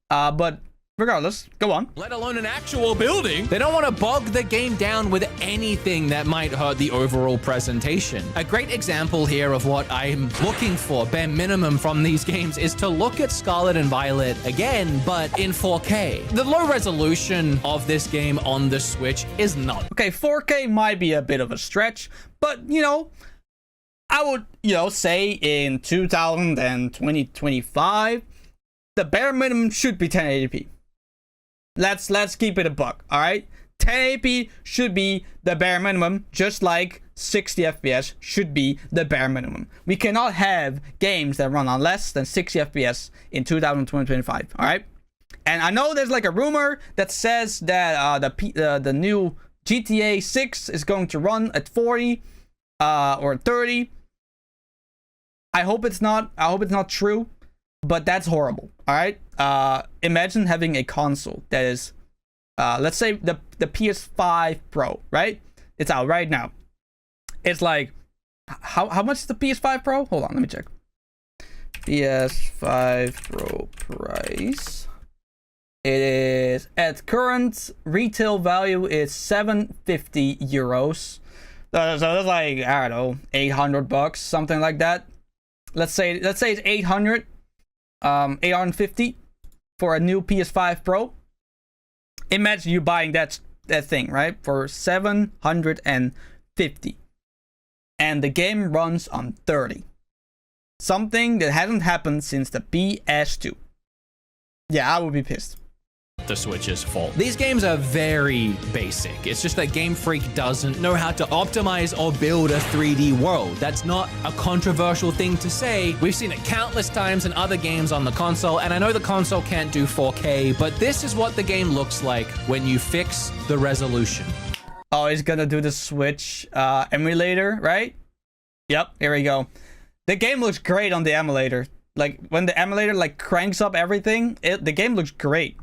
But regardless, go on. Let alone an actual building. They don't want to bog the game down with anything that might hurt the overall presentation. A great example here of what I'm looking for, bare minimum, from these games is to look at Scarlet and Violet again, but in 4K. The low resolution of this game on the Switch is not. Okay, 4K might be a bit of a stretch, but, you know, I would, you know, say in 2025, the bare minimum should be 1080p. Let's keep it a buck, all right? 1080p should be the bare minimum, just like 60 FPS should be the bare minimum. We cannot have games that run on less than 60 FPS in 2025, all right? And I know there's like a rumor that says that the new GTA 6 is going to run at 40 or 30. I hope it's not. I hope it's not true, but that's horrible. All right. Imagine having a console that is, let's say the PS5 Pro, right? It's out right now. It's like, how much is the PS5 Pro? Hold on, let me check. PS5 Pro price. It is at current retail value is 750 euros. So that's like, I don't know, 800 bucks, something like that. Let's say it's 800, 850 for a new PS5 Pro. Imagine you buying that thing, right, for 750, and the game runs on 30. Something that hasn't happened since the PS2. Yeah, I would be pissed. The Switch's fault. These games are very basic. It's just that Gamefreak doesn't know how to optimize or build a 3D world. That's not a controversial thing to say. We've seen it countless times in other games on the console, and I know the console can't do 4K, but this is what the game looks like when you fix the resolution. Oh, he's gonna do the Switch emulator, right? Yep, here we go. The game looks great on the emulator. Like, when the emulator like cranks up everything, the game looks great.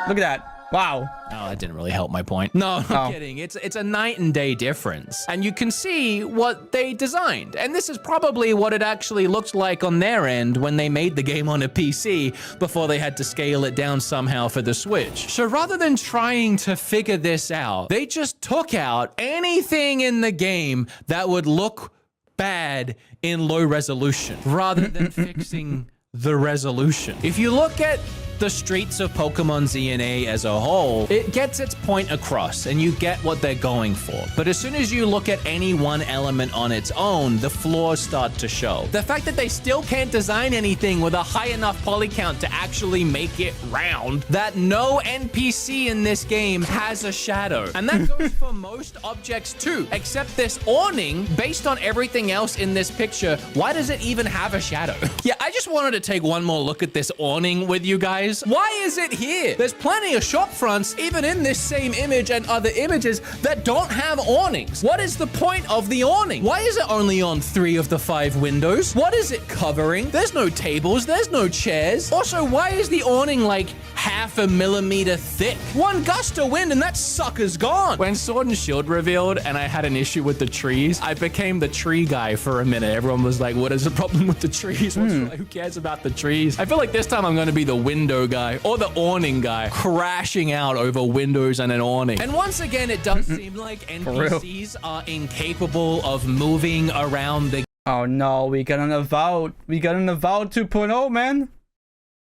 Look at that. Wow. Oh, that didn't really help my point. No, I'm kidding. It's a night and day difference. And you can see what they designed. And this is probably what it actually looked like on their end when they made the game on a PC before they had to scale it down somehow for the Switch. So rather than trying to figure this out, they just took out anything in the game that would look bad in low resolution rather than fixing the resolution. If you look at the streets of Pokemon ZNA as a whole, it gets its point across and you get what they're going for. But as soon as you look at any one element on its own, the flaws start to show. The fact that they still can't design anything with a high enough poly count to actually make it round, that no NPC in this game has a shadow. And that goes for most objects too, except this awning. Based on everything else in this picture, why does it even have a shadow? Yeah, I just wanted to take one more look at this awning with you guys. Why is it here? There's plenty of shop fronts, even in this same image and other images, that don't have awnings. What is the point of the awning? Why is it only on 3 of the 5 windows? What is it covering? There's no tables, there's no chairs. Also, why is the awning like 0.5 millimeter thick? One gust of wind and that sucker's gone. When Sword and Shield revealed and I had an issue with the trees, I became the tree guy for a minute. Everyone was like, what is the problem with the trees? Who cares about the trees? I feel like this time I'm going to be the window guy or the awning guy, crashing out over windows and an awning. And once again, it does seem like NPCs are incapable of moving around the... Oh no, we got an Avowed. We got an Avowed 2.0, man.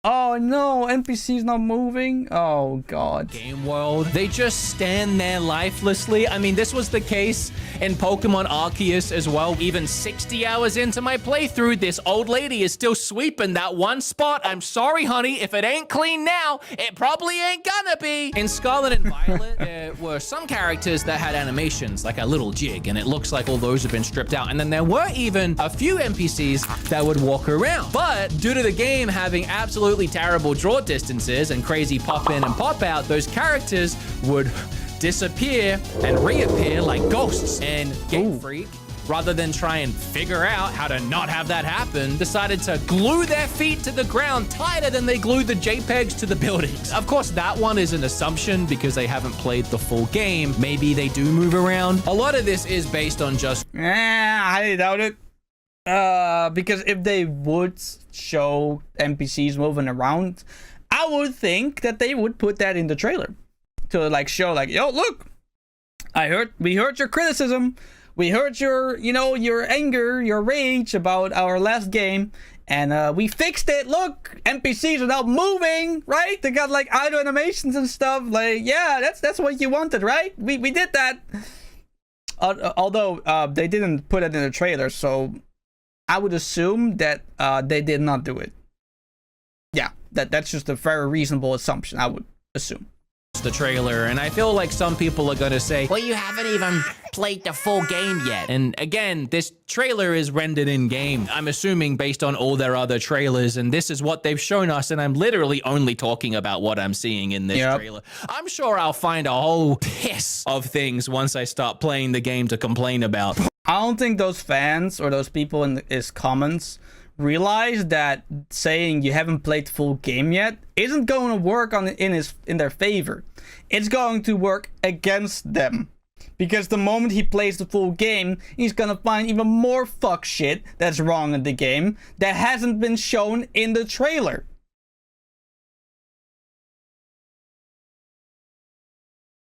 Oh no, NPC's not moving. Oh god. Game world. They just stand there lifelessly. I mean, this was the case in Pokemon Arceus as well. Even 60 hours into my playthrough, this old lady is still sweeping that one spot. I'm sorry, honey. If it ain't clean now, it probably ain't gonna be. In Scarlet and Violet, there were some characters that had animations, like a little jig, and it looks like all those have been stripped out. And then there were even a few NPCs that would walk around. But due to the game having absolutely terrible draw distances and crazy pop in and pop out, those characters would disappear and reappear like ghosts. And Gamefreak, rather than try and figure out how to not have that happen, decided to glue their feet to the ground tighter than they glued the JPEGs to the buildings. Of course, that one is an assumption because they haven't played the full game. Maybe they do move around. A lot of this is based on just... I doubt it. Because if they would show NPCs moving around, I I would think that they would put that in the trailer to like show like, yo, look, we heard your criticism. We heard your, you know, your anger, your rage about our last game, and we fixed it. Look, NPCs are now moving, right? They got like idle animations and stuff. Like, yeah, that's what you wanted, right? We did that. Although they didn't put it in the trailer, so I would assume that they did not do it. Yeah, that's just a very reasonable assumption, I would assume. The trailer, and I feel like some people are gonna say, well, you haven't even played the full game yet. And again, this trailer is rendered in game, I'm assuming, based on all their other trailers, and this is what they've shown us, and I'm literally only talking about what I'm seeing in this trailer. I'm sure I'll find a whole piss of things once I start playing the game to complain about. I don't think those fans or those people in his comments realize that saying you haven't played the full game yet isn't going to work in their favor. It's going to work against them, because the moment he plays the full game, he's gonna find even more fuck shit that's wrong in the game that hasn't been shown in the trailer.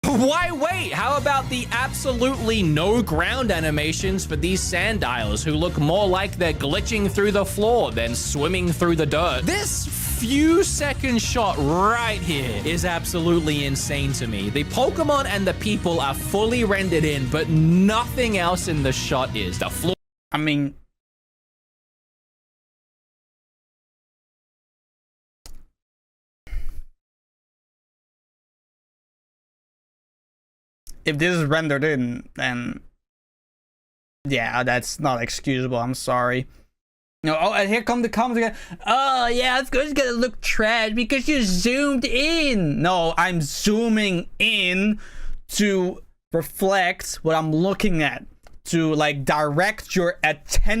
Why wait? How about the absolutely no ground animations for these Sandiles who look more like they're glitching through the floor than swimming through the dirt? This few second shot right here is absolutely insane to me. The Pokemon and the people are fully rendered in, but nothing else in the shot is. The floor. I mean, if this is rendered in, then yeah, that's not excusable. I'm sorry. No, oh, and here come the comments again. Oh yeah, it's gonna look trash because you zoomed in. No, I'm zooming in to reflect what I'm looking at, to like direct your attention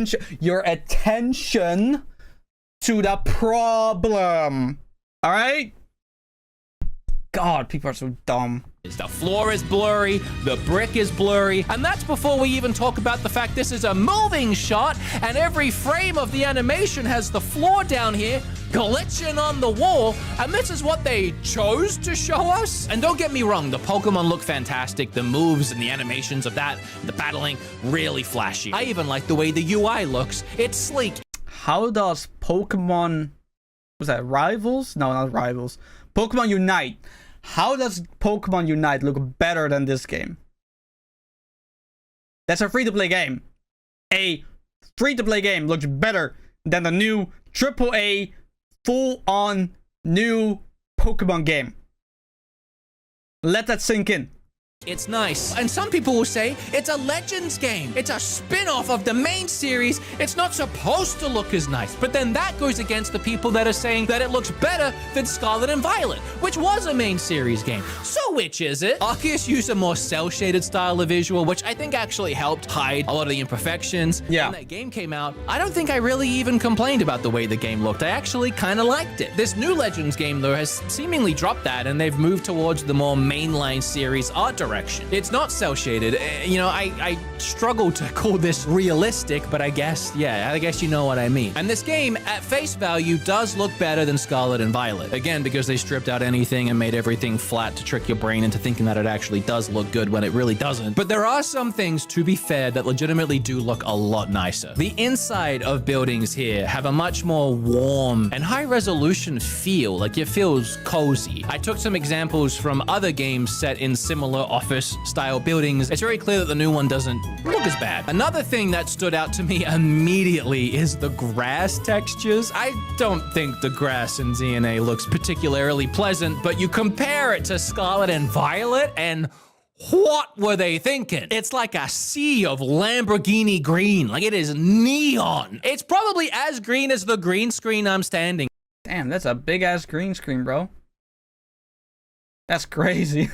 to the problem. All right. God, people are so dumb. The floor is blurry, the brick is blurry, and that's before we even talk about the fact this is a moving shot, and every frame of the animation has the floor down here glitching on the wall, and this is what they chose to show us? And don't get me wrong, the Pokemon look fantastic, the moves and the animations of that, the battling, really flashy. I even like the way the UI looks. It's sleek. How does Pokemon... was that Rivals? No, not Rivals. Pokemon Unite. How does Pokemon Unite look better than this game? That's a free-to-play game. A free-to-play game looks better than the new AAA full-on new Pokemon game. Let that sink in. It's nice. And some people will say it's a Legends game. It's a spin-off of the main series. It's not supposed to look as nice. But then that goes against the people that are saying that it looks better than Scarlet and Violet, which was a main series game. So which is it? Arceus used a more cel-shaded style of visual, which I think actually helped hide a lot of the imperfections. Yeah. When that game came out, I don't think I really even complained about the way the game looked. I actually kind of liked it. This new Legends game, though, has seemingly dropped that, and they've moved towards the more mainline series art direction. It's not cel-shaded. You know, I struggle to call this realistic, but I guess you know what I mean. And this game, at face value, does look better than Scarlet and Violet. Again, because they stripped out anything and made everything flat to trick your brain into thinking that it actually does look good when it really doesn't. But there are some things, to be fair, that legitimately do look a lot nicer. The inside of buildings here have a much more warm and high-resolution feel, like it feels cozy. I took some examples from other games set in similar office-style buildings. It's very clear that the new one doesn't look as bad. Another thing that stood out to me immediately is the grass textures. I don't think the grass in ZNA looks particularly pleasant, but you compare it to Scarlet and Violet, and what were they thinking? It's like a sea of Lamborghini green. Like, it is neon. It's probably as green as the green screen I'm standing. Damn, that's a big-ass green screen, bro. That's crazy.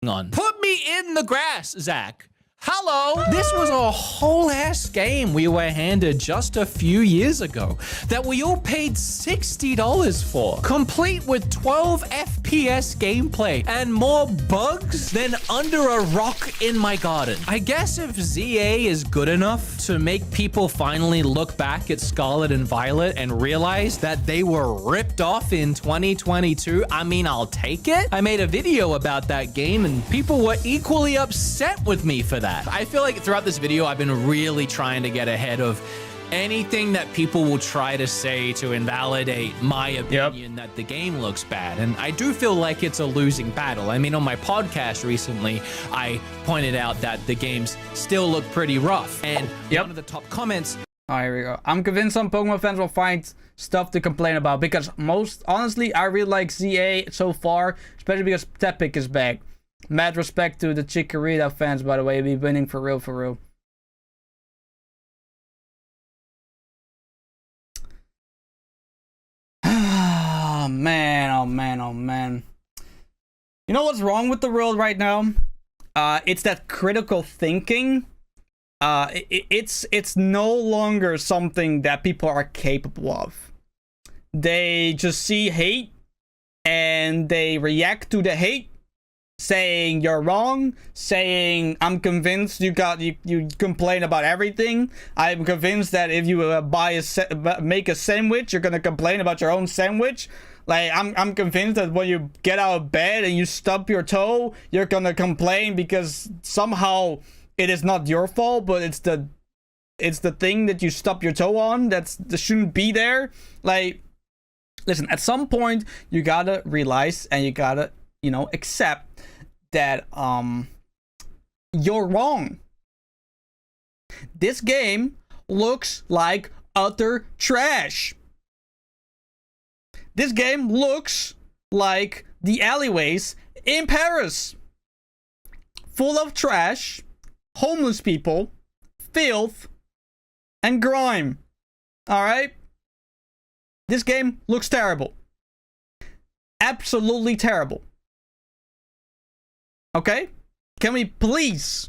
On. Put me in the grass, Zach. Hello! This was a whole ass game we were handed just a few years ago that we all paid $60 for, complete with 12 FPS gameplay and more bugs than under a rock in my garden. I guess if ZA is good enough to make people finally look back at Scarlet and Violet and realize that they were ripped off in 2022, I mean, I'll take it. I made a video about that game and people were equally upset with me for that. I feel like throughout this video, I've been really trying to get ahead of anything that people will try to say to invalidate my opinion that the game looks bad. And I do feel like it's a losing battle. I mean, on my podcast recently, I pointed out that the games still look pretty rough. And one of the top comments... Oh, here we go. I'm convinced some Pokemon fans will find stuff to complain about because honestly, I really like ZA so far, especially because Tepic is back. Mad respect to the Chikorita fans, by the way. Be winning for real, for real. Oh, man. Oh, man. Oh, man. You know what's wrong with the world right now? It's that critical thinking. It's no longer something that people are capable of. They just see hate and they react to the hate, saying you're wrong, saying I'm convinced you complain about everything. I'm convinced that if you make a sandwich, you're gonna complain about your own sandwich. Like I'm convinced that when you get out of bed and you stub your toe, you're gonna complain because somehow it is not your fault, but it's the thing that you stub your toe on that shouldn't be there. Like, listen, at some point you gotta realize and you gotta, accept that you're wrong. This game looks like utter trash. This game looks like the alleyways in Paris, full of trash, homeless people, filth, and grime. Alright? This game looks terrible. Absolutely terrible. Okay? Can we please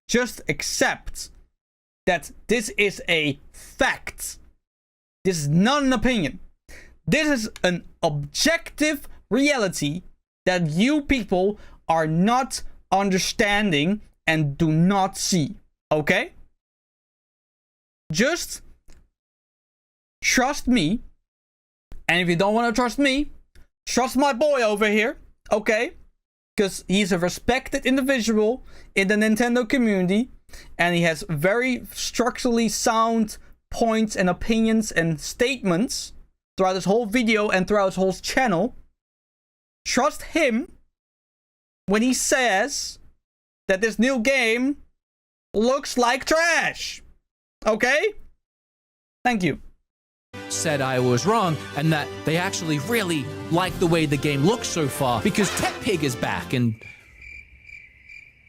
just accept that this is a fact? This is not an opinion. This is an objective reality that you people are not understanding and do not see. Okay? Just trust me. And if you don't want to trust me, trust my boy over here. Okay? Because he's a respected individual in the Nintendo community. And he has very structurally sound points and opinions and statements throughout this whole video and throughout his whole channel. Trust him when he says that this new game looks like trash. Okay? Thank you. Said I was wrong and that they actually really like the way the game looks so far because Tepig is back and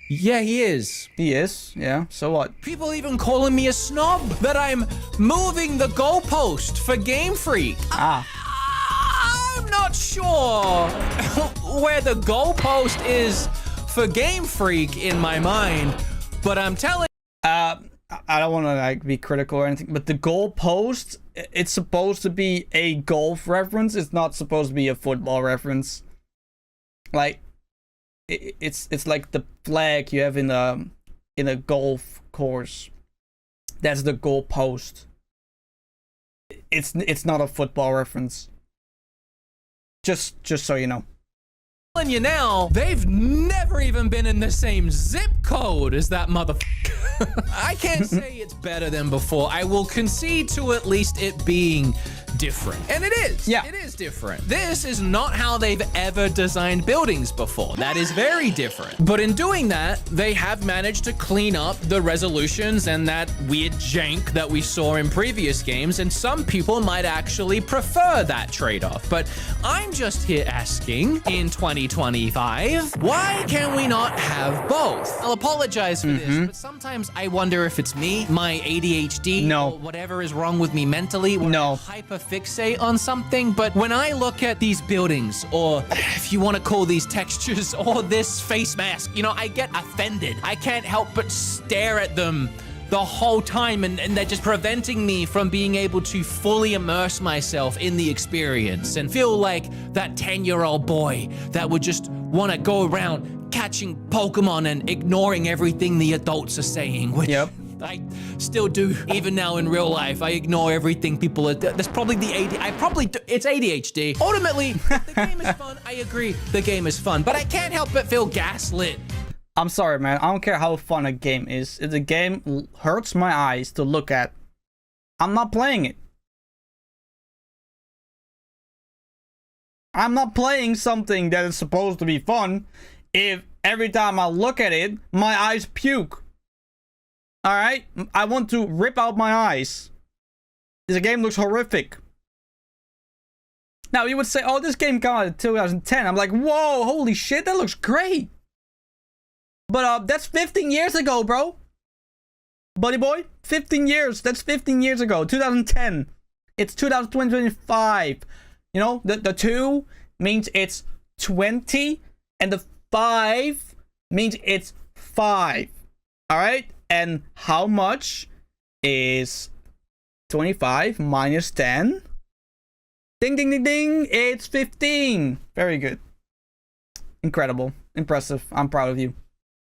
yeah, he is. He is, yeah, so what? People even calling me a snob that I'm moving the goalpost for Gamefreak. I'm not sure where the goalpost is for Gamefreak in my mind, but I'm telling I don't want to be critical or anything, but the goalpost, it's supposed to be a golf reference. It's not supposed to be a football reference. Like, it's like the flag you have in a golf course. That's the goalpost. It's not a football reference. Just so you know. Telling you now, they've never even been in the same zip code as that motherfucker. I can't say it's better than before. I will concede to at least it being different. And it is. Yeah. It is different. This is not how they've ever designed buildings before. That is very different. But in doing that, they have managed to clean up the resolutions and that weird jank that we saw in previous games. And some people might actually prefer that trade-off. But I'm just here asking, in 2025, why can we not have both? I'll apologize for this, but sometimes I wonder if it's me, my ADHD, or whatever is wrong with me mentally. No. Hyper fixate on something, but when I look at these buildings, or if you want to call these textures, or this face mask, you know, I get offended. I can't help but stare at them the whole time, and they're just preventing me from being able to fully immerse myself in the experience and feel like that 10-year-old boy that would just want to go around catching Pokemon and ignoring everything the adults are saying, which I still do even now in real life. I ignore everything people are. That's probably the it's ADHD. Ultimately, the game is fun. I agree, the game is fun, but I can't help but feel gaslit. I'm sorry, man. I don't care how fun a game is. If the game hurts my eyes to look at, I'm not playing it. I'm not playing something that is supposed to be fun if every time I look at it, my eyes puke. Alright? I want to rip out my eyes. This game looks horrific. Now, you would say, oh, this game came out in 2010. I'm like, whoa, holy shit, that looks great. But that's 15 years ago, bro. Buddy boy, 15 years. That's 15 years ago. 2010. It's 2025. You know, the 2 means it's 20, and the 5 means it's 5. All right? And how much is 25 minus 10? Ding, ding, ding, ding. It's 15. Very good. Incredible. Impressive. I'm proud of you.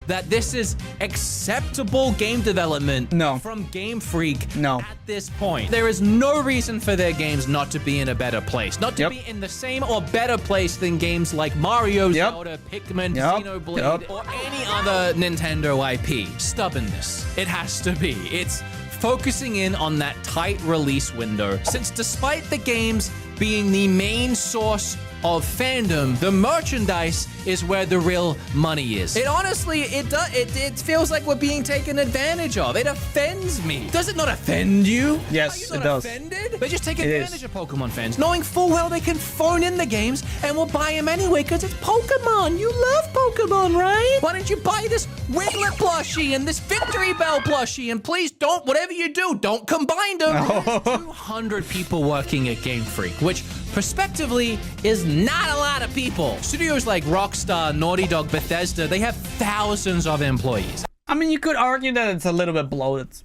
That this is acceptable game development from Gamefreak at this point. There is no reason for their games not to be in a better place. Not to be in the same or better place than games like Mario, Zelda, Pikmin, Xenoblade, or any other Nintendo IP. Stubbornness. It has to be. It's focusing in on that tight release window. Since despite the games being the main source of fandom, the merchandise is where the real money is. It honestly, it feels like we're being taken advantage of. It offends me. Does it not offend you? Yes, Are you it not does. offended? They just take advantage of Pokemon fans, knowing full well they can phone in the games and we'll buy them anyway because it's Pokemon. You love Pokemon, right? Why don't you buy this Wiglet plushie and this Victory Bell plushie, and please don't, whatever you do, don't combine them. 200 people working at Gamefreak, which prospectively is not a lot of people. Studios like Rockstar, Naughty Dog, Bethesda, they have thousands of employees. I mean, you could argue that it's a little bit bloated.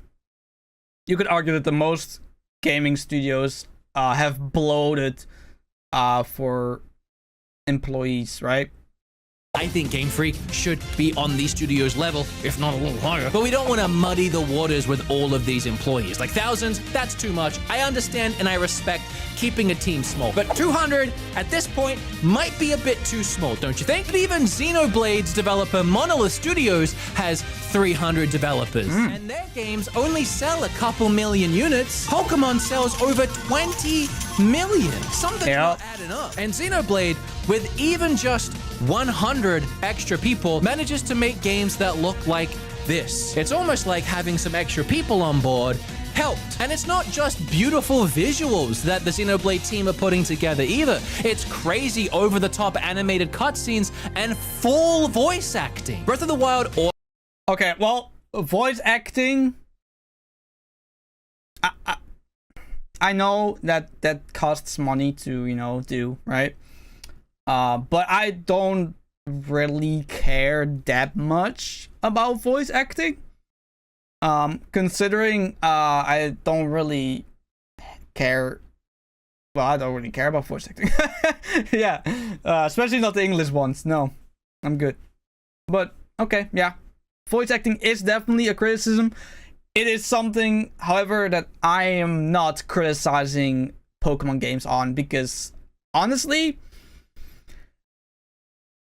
You could argue that the most gaming studios have bloated for employees, right? I think Gamefreak should be on these studios' level, if not a little higher. But we don't want to muddy the waters with all of these employees. Like thousands, that's too much. I understand and I respect keeping a team small. But 200 at this point might be a bit too small, don't you think? But even Xenoblade's developer Monolith Studios has 300 developers. And their games only sell a couple million units. Pokemon sells over 20 million. Something's not adding up. And Xenoblade, with even just 100 extra people, manages to make games that look like this. It's almost like having some extra people on board helped. And it's not just beautiful visuals that the Xenoblade team are putting together either. It's crazy over-the-top animated cutscenes and full voice acting. Breath of the Wild or... Okay, well, voice acting... I know that costs money to, you know, do, right? But I don't really care that much about voice acting. Considering I don't really care. Well, I don't really care about voice acting. Yeah, especially not the English ones. No, I'm good. But okay, yeah, voice acting is definitely a criticism. It is something, however, that I am not criticizing Pokemon games on, because honestly,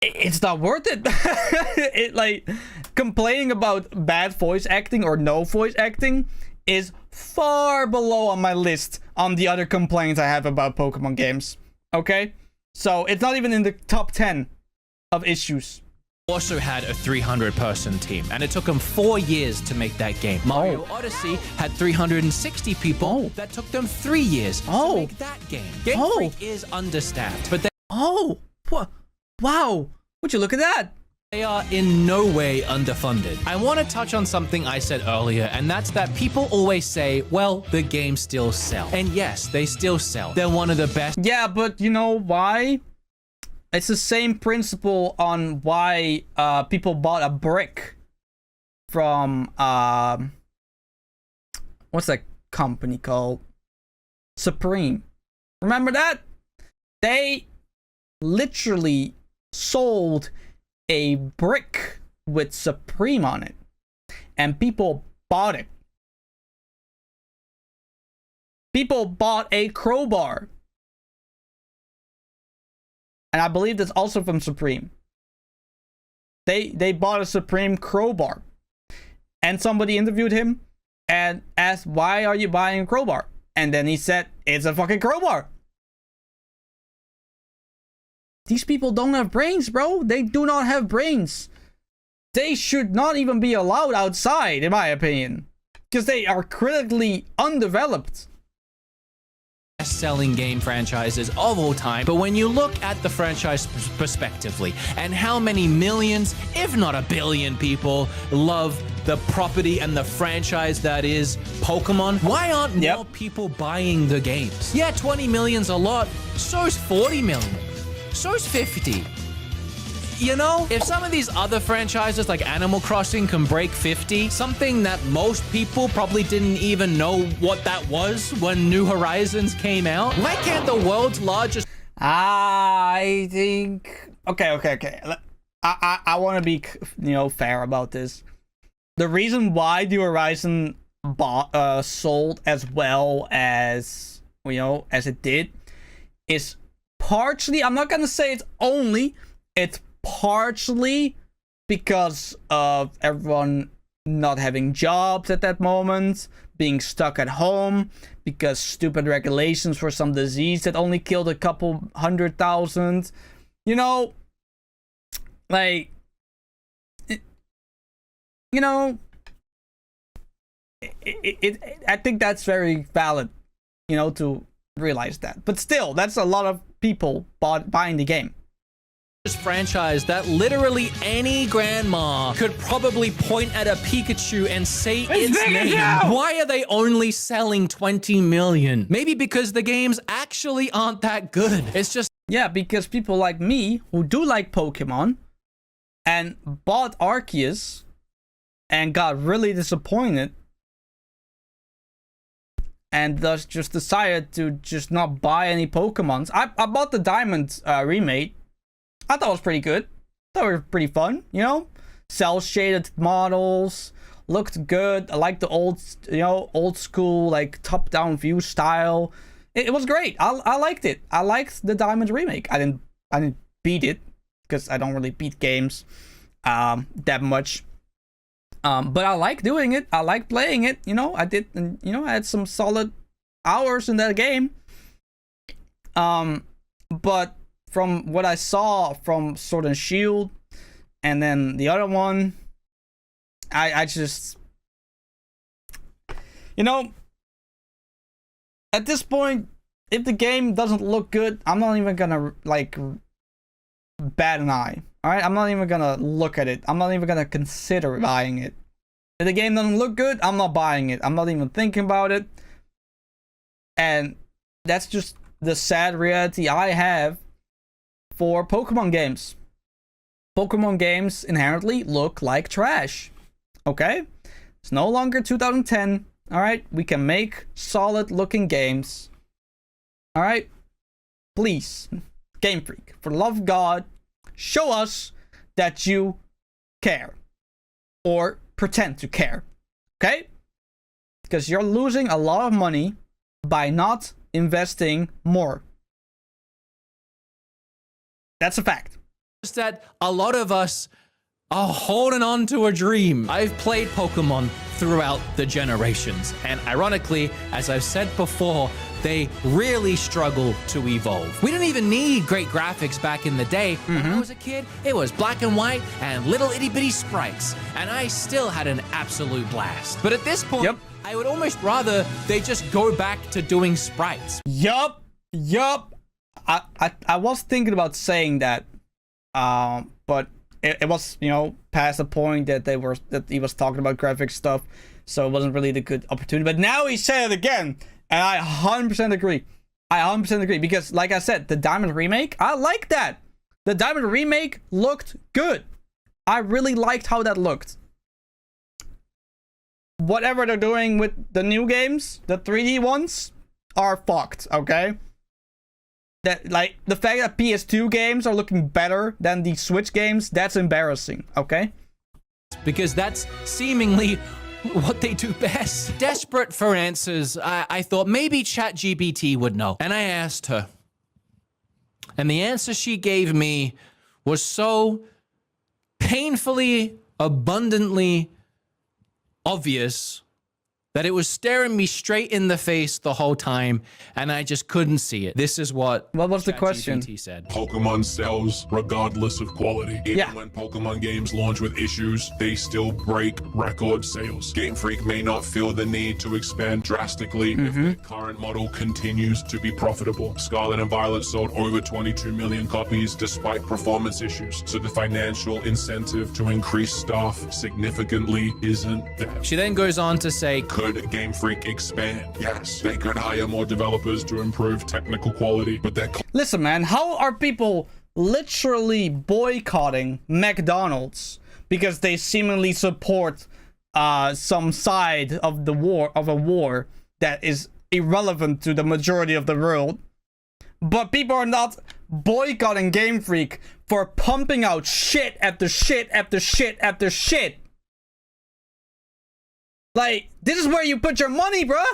it's not worth it. It, like, complaining about bad voice acting or no voice acting is far below on my list on the other complaints I have about Pokemon games. Okay? So it's not even in the top 10 of issues. Also had a 300-person team, and it took them 4 years to make that game. Mario Odyssey had 360 people. That took them 3 years to make that game. Game Freak is understaffed, but they... Wow, would you look at that? They are in no way underfunded. I want to touch on something I said earlier, and that's that people always say, well, the games still sell. And yes, they still sell. They're one of the best. Yeah, but you know why? It's the same principle on why people bought a brick from what's that company called? Supreme. Remember that? They literally sold a brick with Supreme on it, and people bought it. People bought a crowbar, and I believe that's also from Supreme. They bought a Supreme crowbar, and somebody interviewed him and asked, why are you buying a crowbar? And then he said, it's a fucking crowbar. These people don't have brains, bro. They do not have brains. They should not even be allowed outside, in my opinion, because they are critically undeveloped. Best-selling game franchises of all time, but when you look at the franchise prospectively and how many millions, if not a billion people love the property and the franchise that is Pokemon, why aren't more people buying the games? Yeah, 20 million's a lot. So's 40 million. So's 50. You know, if some of these other franchises like Animal Crossing can break 50, something that most people probably didn't even know what that was when New Horizons came out, why can't the world's largest... I think... Okay. I want to be, fair about this. The reason why New Horizon sold as well as, as it did is partially, I'm not going to say it's only, it's partially because of everyone not having jobs at that moment, being stuck at home because stupid regulations for some disease that only killed a couple 100,000. I think that's very valid, to realize that. But still, that's a lot of people buying the game. Franchise that literally any grandma could probably point at a Pikachu and say its name. Why are they only selling 20 million? Maybe because the games actually aren't that good. It's just... Yeah, because people like me, who do like Pokemon, and bought Arceus, and got really disappointed, and thus just decided to just not buy any Pokemons. I bought the Diamond remake. I thought it was pretty good. Thought it was pretty fun, Cell shaded models, looked good. I like the old school, like top-down view style. It was great. I liked it. I liked the Diamond remake. I didn't beat it because I don't really beat games that much. But I like doing it. I like playing it. I did. And, I had some solid hours in that game. But from what I saw from Sword and Shield, and then the other one, I just, at this point, if the game doesn't look good, I'm not even gonna bat an eye. All right, I'm not even gonna look at it. I'm not even gonna consider buying it. If the game doesn't look good, I'm not buying it. I'm not even thinking about it. And that's just the sad reality I have for Pokemon games. Pokemon games inherently look like trash. Okay? It's no longer 2010. Alright? We can make solid looking games. Alright? Please, Gamefreak, for the love of God, show us that you care. Or pretend to care. Okay? Because you're losing a lot of money by not investing more. That's a fact. Just that a lot of us are holding on to a dream. I've played Pokemon throughout the generations, and ironically, as I've said before, they really struggle to evolve. We didn't even need great graphics back in the day. When I was a kid, it was black and white and little itty bitty sprites, and I still had an absolute blast. But at this point, I would almost rather they just go back to doing sprites. Yup. I was thinking about saying that, but it was, you know, past the point that he was talking about graphic stuff, so it wasn't really the good opportunity. But now he said it again, and I 100% agree. I 100% agree, because like I said, the Diamond remake, I like that. The Diamond remake looked good. I really liked how that looked. Whatever they're doing with the new games, the 3D ones, are fucked, okay? That, like, the fact that PS2 games are looking better than the Switch games, that's embarrassing, okay? Because that's seemingly what they do best. Desperate for answers, I thought maybe ChatGPT would know. And I asked her. And the answer she gave me was so painfully, abundantly obvious that it was staring me straight in the face the whole time, and I just couldn't see it. This is what was the question? ChatGPT said. Pokemon sells regardless of quality. Even when Pokemon games launch with issues, they still break record sales. Game Freak may not feel the need to expand drastically if the current model continues to be profitable. Scarlet and Violet sold over 22 million copies despite performance issues, so the financial incentive to increase staff significantly isn't there. She then goes on to say, Could Game Freak expand? Yes, they could hire more developers to improve technical quality, but that Listen, man, how are people literally boycotting McDonald's because they seemingly support some side of the war, of a war that is irrelevant to the majority of the world? But people are not boycotting Game Freak for pumping out shit after shit after shit after shit. Like, this is where you put your money, bruh.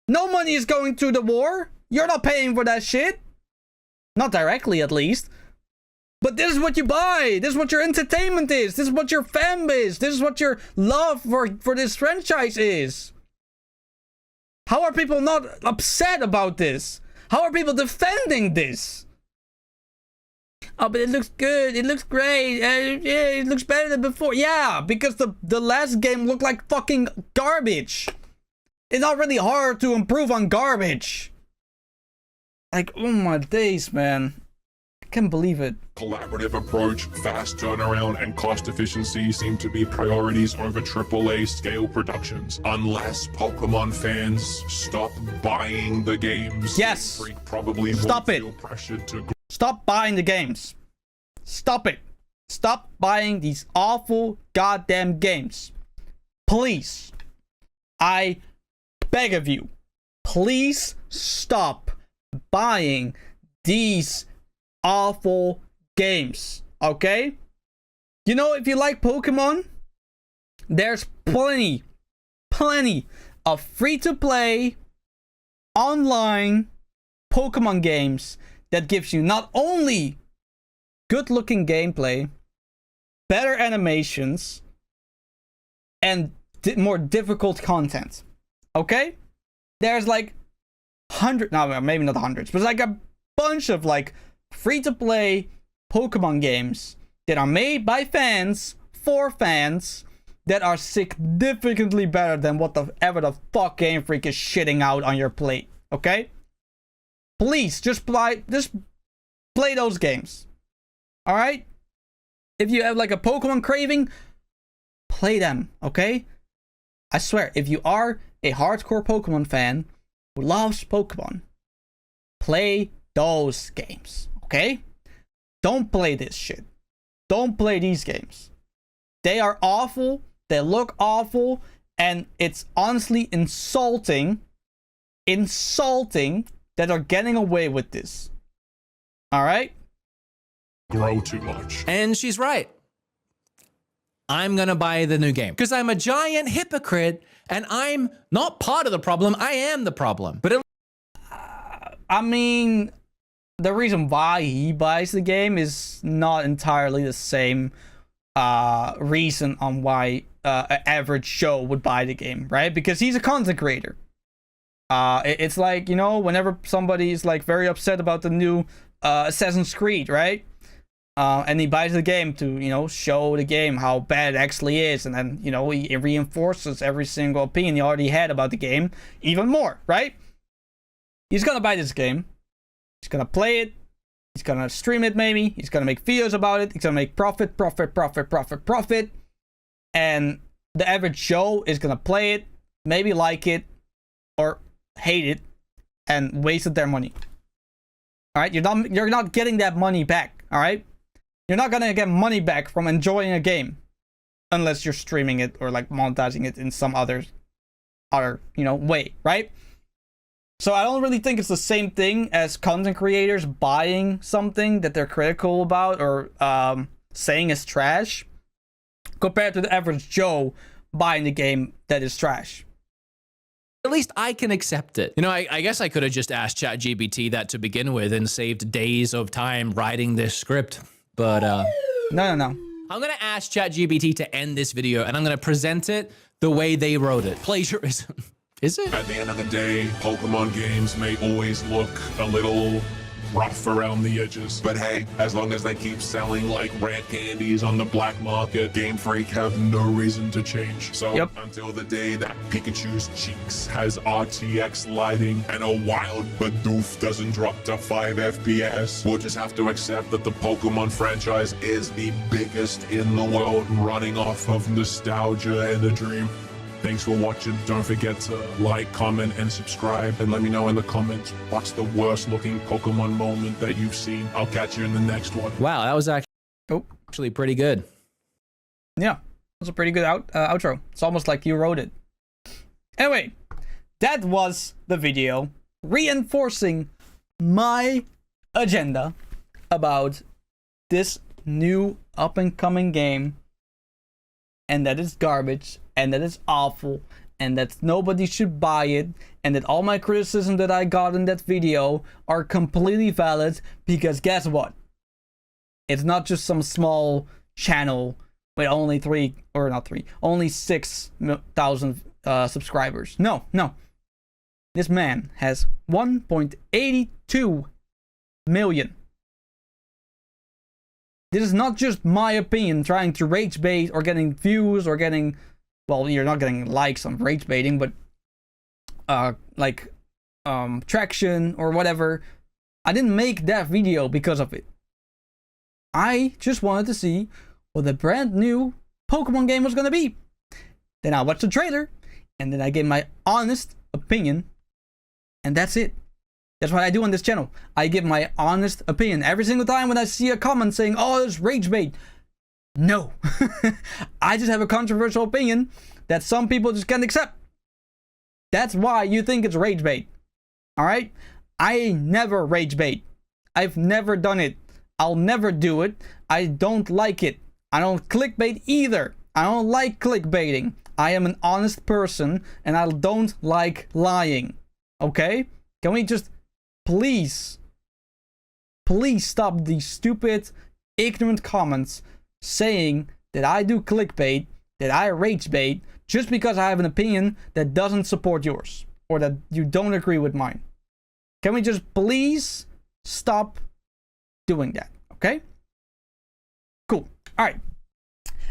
No money is going to the war. You're not paying for that shit. Not directly, at least. But this is what you buy. This is what your entertainment is. This is what your fan base. This is what your love for this franchise is. How are people not upset about this? How are people defending this? Oh, but it looks good. It looks great. Yeah, it looks better than before. Yeah, because the last game looked like fucking garbage. It's not really hard to improve on garbage. Like, oh my days, man. I can't believe it. collaborative approach, fast turnaround, and cost efficiency seem to be priorities over AAA scale productions. Unless Pokemon fans stop buying the games, Yes. Game Freak probably Stop won't it. feel pressured to Stop buying the games. Stop it. Stop buying these awful goddamn games. Please. I beg of you. Please stop buying these awful games. Okay? You know, if you like Pokemon, there's plenty of free-to-play online Pokemon games that gives you not only good-looking gameplay, better animations, and more difficult content. Okay? There's like no, maybe not hundreds, but like a bunch of like free-to-play Pokemon games that are made by fans for fans that are significantly better than whatever the fuck Game Freak is shitting out on your plate. Okay? Please just play those games. Alright? If you have like a Pokemon craving, play them, okay? I swear, if you are a hardcore Pokemon fan who loves Pokemon, play those games, okay? Don't play this shit. Don't play these games. They are awful, they look awful, and it's honestly insulting that they're getting away with this. Alright? grow too much. And she's right. I'm gonna buy the new game because I'm a giant hypocrite and I'm not part of the problem. I am the problem. But I mean, the reason why he buys the game is not entirely the same reason on why an average Joe would buy the game, right? Because he's a content creator. It's like, you know, whenever somebody is like very upset about the new Assassin's Creed, right? And he buys the game to, you know, show the game how bad it actually is. And then, you know, he reinforces every single opinion he already had about the game even more, right? He's gonna buy this game. He's gonna play it. He's gonna stream it maybe. He's gonna make videos about it. He's gonna make profit. And the average Joe is gonna play it, maybe like it, or hate it, and wasted their money. Alright, you're not getting that money back, alright? You're not gonna get money back from enjoying a game. Unless you're streaming it or like monetizing it in some other way, right? So I don't really think it's the same thing as content creators buying something that they're critical about or saying is trash, compared to the average Joe buying the game that is trash. At least I can accept it. You know, I guess I could have just asked ChatGPT that to begin with and saved days of time writing this script, but No. I'm gonna ask ChatGPT to end this video and I'm gonna present it the way they wrote it. Plagiarism. Is it? At the end of the day, Pokemon games may always look a little rough around the edges. But hey, as long as they keep selling like red candies on the black market, Gamefreak have no reason to change. So until the day that Pikachu's cheeks has RTX lighting and a wild Bidoof doesn't drop to 5 FPS, we'll just have to accept that the Pokemon franchise is the biggest in the world, running off of nostalgia and a dream. Thanks for watching. Don't forget to like, comment, and subscribe. And let me know in the comments what's the worst looking Pokemon moment that you've seen. I'll catch you in the next one. Wow, that was actually pretty good. Yeah, it was a pretty good outro. It's almost like you wrote it. Anyway, that was the video reinforcing my agenda about this new up-and-coming game, and that it's garbage, and that it's awful, and that nobody should buy it, and that all my criticism that I got in that video are completely valid, because guess what? It's not just some small channel with only only 6,000 subscribers. No. This man has 1.82 million. This is not just my opinion trying to rage bait or getting views or getting, well, you're not getting likes on rage baiting, but traction or whatever. I didn't make that video because of it. I just wanted to see what the brand new Pokemon game was gonna be. Then I watched the trailer, and then I gave my honest opinion, and that's it. That's what I do on this channel. I give my honest opinion. Every single time when I see a comment saying, oh, it's rage bait. No. I just have a controversial opinion that some people just can't accept. That's why you think it's rage bait. Alright? I never rage bait. I've never done it. I'll never do it. I don't like it. I don't clickbait either. I don't like clickbaiting. I am an honest person and I don't like lying. Okay? Can we just please stop these stupid, ignorant comments saying that I do clickbait, that I rage bait, just because I have an opinion that doesn't support yours, or that you don't agree with mine. Can we just please stop doing that, okay? Cool. Alright.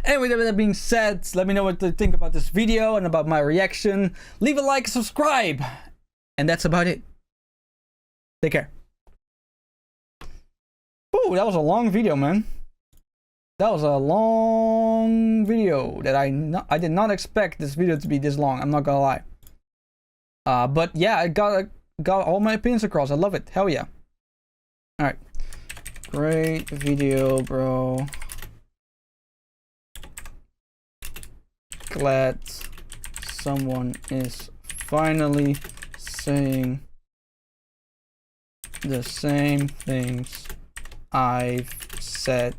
Anyway, that being said, let me know what you think about this video and about my reaction. Leave a like, subscribe, and that's about it. Take care. Ooh, that was a long video, man. That was a long video that I did not expect this video to be this long. I'm not gonna lie. But yeah, I got all my opinions across. I love it. Hell yeah. All right. Great video, bro. Glad someone is finally saying the same things I've said